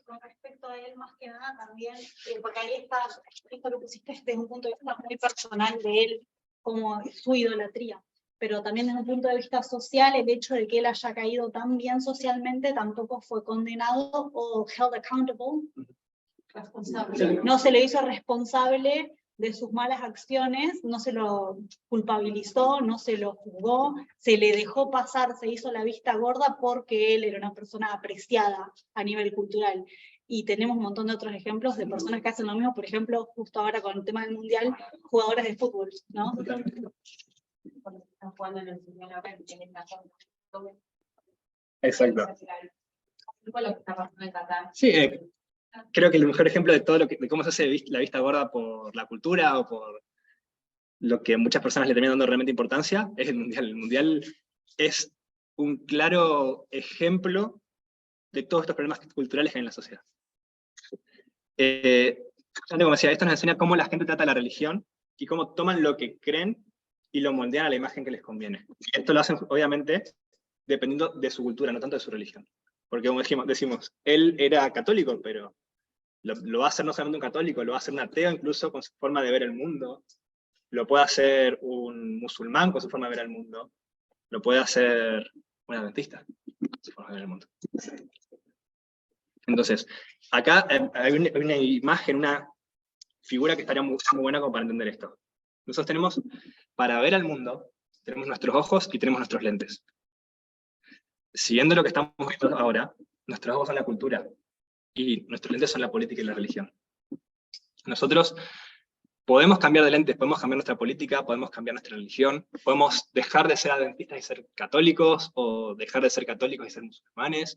Con respecto a él, más que nada también, porque ahí está, esto lo pusiste desde un punto de vista muy personal de él, como su idolatría, pero también desde un punto de vista social, el hecho de que él haya caído tan bien socialmente tampoco fue condenado o held accountable, responsable. No se le hizo responsable de sus malas acciones, no se lo culpabilizó, no se lo juzgó, se le dejó pasar, se hizo la vista gorda porque él era una persona apreciada a nivel cultural. Y tenemos un montón de otros ejemplos de personas que hacen lo mismo, por ejemplo, justo ahora con el tema del mundial, jugadores de fútbol, ¿no? Exacto. Sí, creo que el mejor ejemplo de todo de cómo se hace la vista gorda por la cultura o por lo que muchas personas le terminan dando realmente importancia es el mundial. El mundial es un claro ejemplo de todos estos problemas culturales que hay en la sociedad. Como decía, esto nos enseña cómo la gente trata la religión y cómo toman lo que creen y lo moldean a la imagen que les conviene. Y esto lo hacen, obviamente, dependiendo de su cultura, no tanto de su religión. Porque como decimos, él era católico, pero lo va a hacer no solamente un católico, lo va a hacer un ateo incluso con su forma de ver el mundo, lo puede hacer un musulmán con su forma de ver el mundo, lo puede hacer un adventista con su forma de ver el mundo. Entonces, acá hay una imagen, una figura que estaría muy buena como para entender esto. Nosotros tenemos, para ver al mundo, tenemos nuestros ojos y tenemos nuestros lentes. Siguiendo lo que estamos viendo ahora, nuestros ojos son la cultura, y nuestros lentes son la política y la religión. Nosotros podemos cambiar de lentes, podemos cambiar nuestra política, podemos cambiar nuestra religión, podemos dejar de ser adventistas y ser católicos, o dejar de ser católicos y ser musulmanes,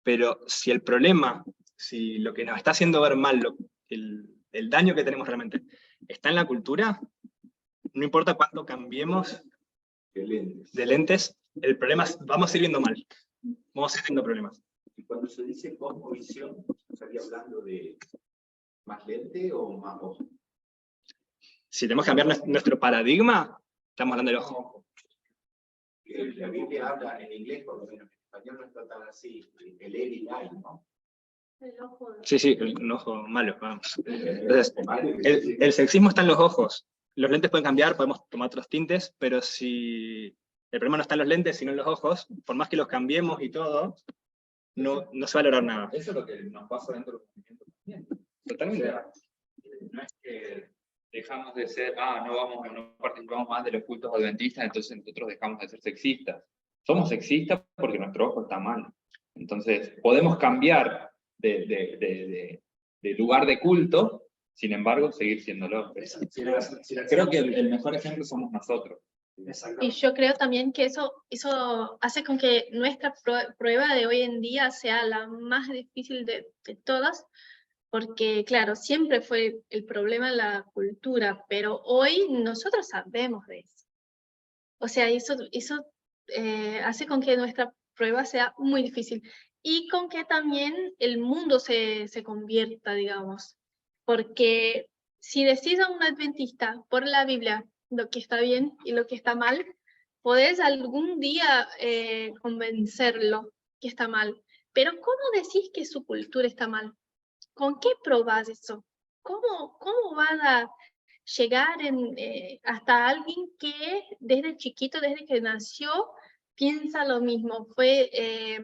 pero si el problema, si lo que nos está haciendo ver mal, el daño que tenemos realmente, está en la cultura, no importa cuánto cambiemos de lentes, el problema es, vamos a ir viendo mal, vamos a ir teniendo problemas. Y cuando se dice cosmovisión, ¿estaría hablando de más lente o más ojo? Si tenemos que cambiar nuestro paradigma, estamos hablando de los ojos. La Biblia habla en inglés, por lo menos en español no está tan así, el evil eye, ¿no? Sí, un ojo malo, vamos. Entonces, el sexismo está en los ojos. Los lentes pueden cambiar, podemos tomar otros tintes, pero si el problema no está en los lentes, sino en los ojos, por más que los cambiemos y todo, no se va a lograr nada. Eso es lo que nos pasa dentro del movimiento también. Totalmente. O sea, no es que dejamos de ser, no participamos más de los cultos adventistas, entonces nosotros dejamos de ser sexistas. Somos sexistas porque nuestro ojo está mal. Entonces, podemos cambiar de lugar de culto, sin embargo, seguir siéndolo. Creo que el mejor ejemplo somos nosotros. Y yo creo también que eso hace con que nuestra prueba de hoy en día sea la más difícil de todas, porque claro, siempre fue el problema la cultura, pero hoy nosotros sabemos de eso. O sea, eso hace con que nuestra prueba sea muy difícil. y con que también el mundo se convierta, digamos. Porque si decís a un adventista por la Biblia lo que está bien y lo que está mal, podés algún día convencerlo que está mal. Pero ¿cómo decís que su cultura está mal? ¿Con qué probás eso? ¿Cómo van a llegar hasta alguien que desde chiquito, desde que nació, piensa lo mismo? Fue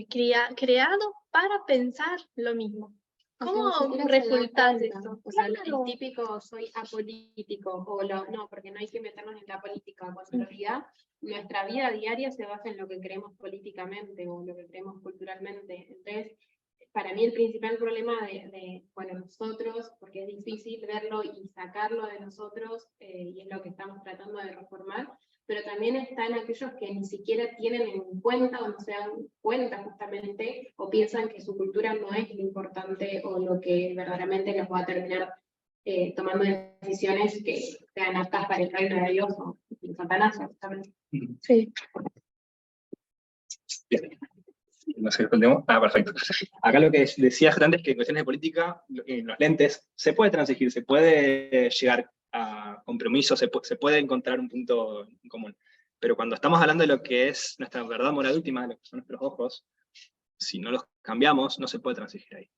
creado para pensar lo mismo. ¿Cómo refutas eso? O sea, el Claro. típico soy apolítico, o no, porque no hay que meternos en la política, cuando en realidad nuestra vida diaria se basa en lo que creemos políticamente o lo que creemos culturalmente. Entonces, para mí el principal problema bueno, nosotros, porque es difícil verlo y sacarlo de nosotros, y es lo que estamos tratando de reformar, pero también están aquellos que ni siquiera tienen en cuenta o no se dan cuenta justamente, o piensan que su cultura no es lo importante o lo que verdaderamente los va a terminar tomando decisiones que sean aptas para el reino de Dios o el Satanás, justamente. Sí. Bien. No sé, ¿entendemos? Perfecto. Acá lo que decías antes es que en cuestiones de política, en los lentes, se puede transigir, se puede llegar a compromisos, se puede encontrar un punto en común. Pero cuando estamos hablando de lo que es nuestra verdad moral última, de lo que son nuestros ojos, si no los cambiamos, no se puede transigir ahí.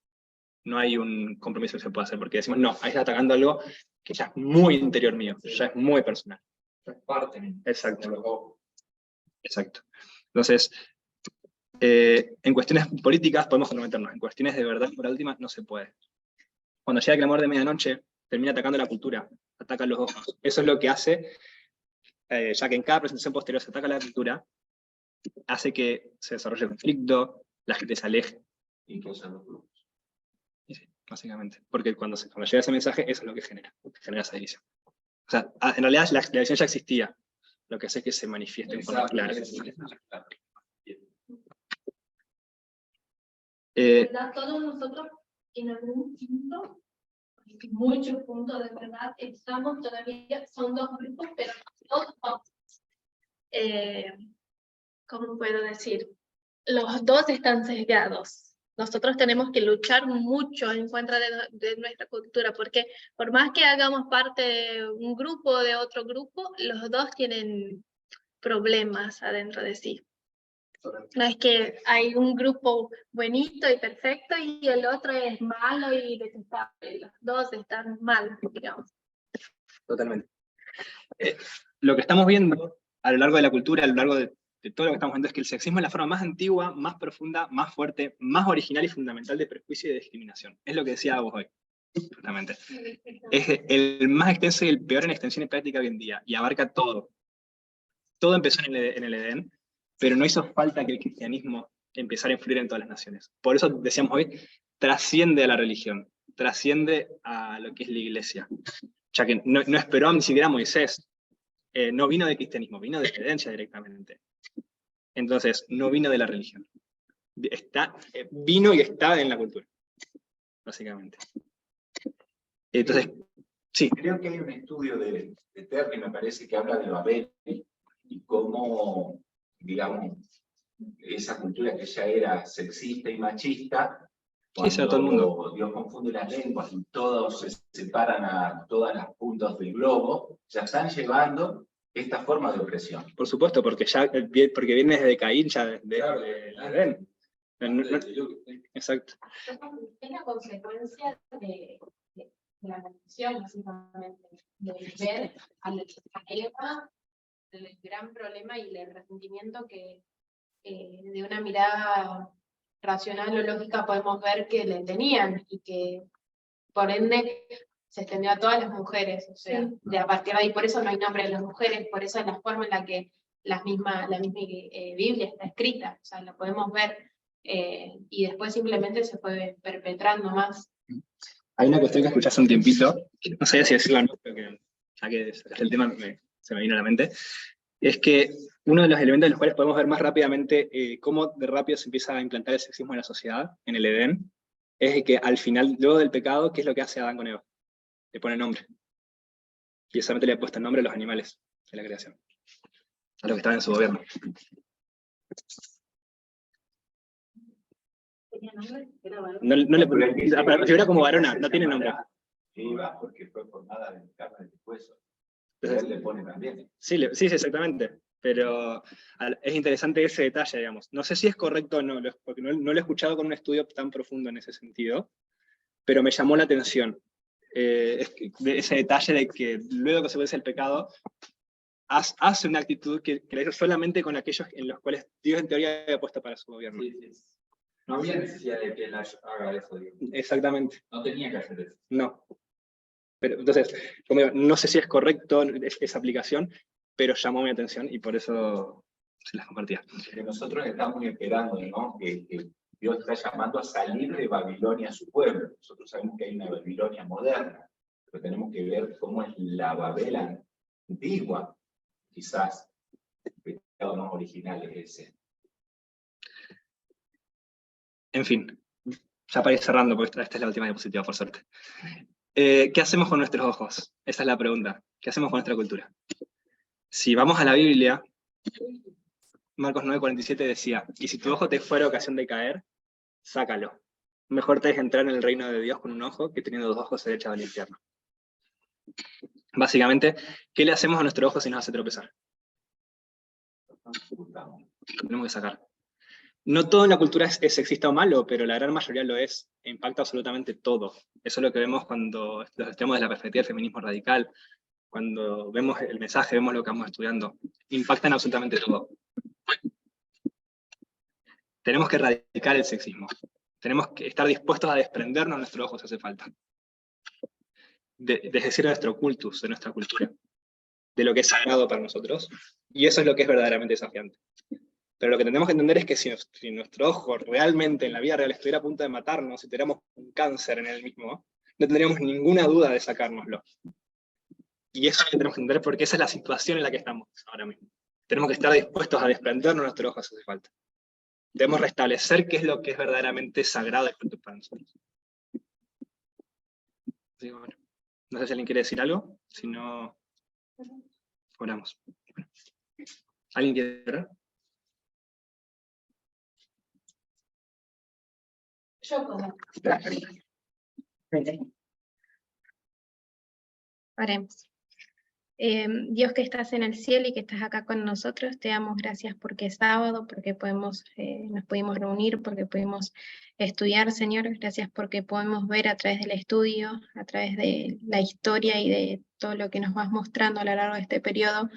No hay un compromiso que se pueda hacer, porque decimos, no, ahí está atacando algo que ya es muy interior mío, ya es muy personal. Es parte. Exacto. Exacto. Entonces, en cuestiones políticas podemos fundamentarnos, en cuestiones de verdad moral última no se puede. Cuando llega el clamor de medianoche, termina atacando la cultura, ataca los ojos. Eso es lo que hace, ya que en cada presentación posterior se ataca la cultura, hace que se desarrolle conflicto, la gente se aleje. ¿Y qué usan los grupos? Sí, básicamente. Porque cuando llega ese mensaje, eso es lo que genera esa división. O sea, en realidad la división ya existía, lo que hace es que se manifieste en forma clara. ¿Verdad? Todos nosotros en algún punto, en muchos puntos de verdad, estamos todavía, son dos grupos, pero todos ¿cómo puedo decir? Los dos están sesgados. Nosotros tenemos que luchar mucho en contra de nuestra cultura, porque por más que hagamos parte de un grupo o de otro grupo, los dos tienen problemas adentro de sí. No es que hay un grupo buenito y perfecto y el otro es malo y detestable. Los dos están mal, digamos. Totalmente. Lo que estamos viendo a lo largo de la cultura, a lo largo de todo lo que estamos viendo, es que el sexismo es la forma más antigua, más profunda, más fuerte, más original y fundamental de prejuicio y de discriminación. Es lo que decía vos hoy, justamente. Es el más extenso y el peor en extensión y práctica hoy en día, y abarca todo. Todo empezó en el Edén, pero no hizo falta que el cristianismo empezara a influir en todas las naciones. Por eso decíamos hoy, trasciende a la religión, trasciende a lo que es la iglesia. Ya que no esperó ni siquiera a Moisés, no vino del cristianismo, vino de creencia directamente. Entonces, no vino de la religión. Vino y está en la cultura, básicamente. Entonces, sí. Creo que hay un estudio de Terry, me parece, que habla de Babel, y cómo, digamos, esa cultura que ya era sexista y machista, cuando todo el mundo. Dios confunde las lenguas y todos se separan a todas las puntas del globo, ya están llevando esta forma de opresión. Por supuesto, porque viene desde Caín, ya desde Edén. Exacto. Es la consecuencia de la maldición, básicamente, de ver a Eva el gran problema y el resentimiento que de una mirada racional o lógica podemos ver que le tenían, y que por ende se extendió a todas las mujeres, o sea, de a partir de ahí, por eso no hay nombre de las mujeres, por eso es la forma en la que la misma Biblia está escrita, o sea, lo podemos ver, y después simplemente se fue perpetrando más. Hay una cuestión que escuché hace un tiempito, que no sabía si decirlo o no, pero que, ya que el tema se me vino a la mente, es que uno de los elementos en los cuales podemos ver más rápidamente cómo de rápido se empieza a implantar el sexismo en la sociedad, en el Edén, es que al final, luego del pecado, ¿qué es lo que hace Adán con Eva? Le pone nombre. Y solamente le ha puesto el nombre a los animales de la creación, a los que estaban en su gobierno. No le figura como varona, no tiene nombre. Eva, porque fue formada de carne y hueso. Pero él le pone también. Sí, sí, exactamente. Pero es interesante ese detalle, digamos. No sé si es correcto o no, porque no lo he escuchado con un estudio tan profundo en ese sentido, pero me llamó la atención ese detalle de que luego que se produce el pecado, hace una actitud que la hizo solamente con aquellos en los cuales Dios en teoría había puesto para su gobierno. Sí, sí. No había necesidad de que él haga eso, digo. Exactamente. No tenía que hacer eso. No. Pero, entonces, como digo, no sé si es correcto esa aplicación, pero llamó mi atención y por eso se las compartía. Que nosotros estamos esperando, ¿no? Que Dios está llamando a salir de Babilonia a su pueblo. Nosotros sabemos que hay una Babilonia moderna, pero tenemos que ver cómo es la Babel antigua, quizás. El pecado no original es ese. En fin, ya para ir cerrando, porque esta es la última diapositiva, por suerte. ¿Qué hacemos con nuestros ojos? Esa es la pregunta. ¿Qué hacemos con nuestra cultura? Si vamos a la Biblia, Marcos 9:47 decía, y si tu ojo te fuera ocasión de caer, sácalo. Mejor te es entrar en el reino de Dios con un ojo que teniendo 2 ojos ser echado al infierno. Básicamente, ¿qué le hacemos a nuestro ojo si nos hace tropezar? Tenemos que sacar. No todo en la cultura es sexista o malo, pero la gran mayoría lo es. Impacta absolutamente todo. Eso es lo que vemos cuando los extremos de la perspectiva del feminismo radical, cuando vemos el mensaje, vemos lo que vamos estudiando. Impactan absolutamente todo. Tenemos que erradicar el sexismo. Tenemos que estar dispuestos a desprendernos de nuestro ojo si hace falta. Es decir, de nuestro cultus, de nuestra cultura. De lo que es sagrado para nosotros. Y eso es lo que es verdaderamente desafiante. Pero lo que tenemos que entender es que si nuestro ojo realmente en la vida real estuviera a punto de matarnos, si tuviéramos un cáncer en él mismo, no tendríamos ninguna duda de sacárnoslo. Y eso es lo que tenemos que entender porque esa es la situación en la que estamos ahora mismo. Tenemos que estar dispuestos a desprendernos de nuestro ojo si hace falta. Debemos restablecer qué es lo que es verdaderamente sagrado y culto para nosotros. Así que, bueno, no sé si alguien quiere decir algo, si no, oramos. ¿Alguien quiere orar? Yo como. Oremos. Dios que estás en el cielo y que estás acá con nosotros, te damos gracias porque es sábado, porque nos pudimos reunir, porque pudimos estudiar, Señor. Gracias porque podemos ver a través del estudio, a través de la historia y de todo lo que nos vas mostrando a lo largo de este periodo,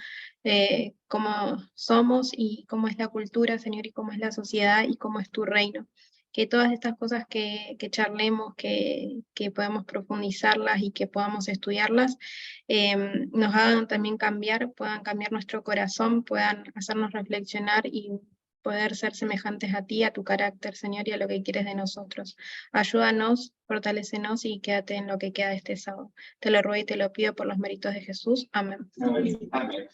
cómo somos y cómo es la cultura, Señor, y cómo es la sociedad y cómo es tu reino. Que todas estas cosas que charlemos, que podamos profundizarlas y que podamos estudiarlas, nos hagan también cambiar, puedan cambiar nuestro corazón, puedan hacernos reflexionar y poder ser semejantes a ti, a tu carácter, Señor, y a lo que quieres de nosotros. Ayúdanos, fortalécenos y quédate en lo que queda de este sábado. Te lo ruego y te lo pido por los méritos de Jesús. Amén. Amén.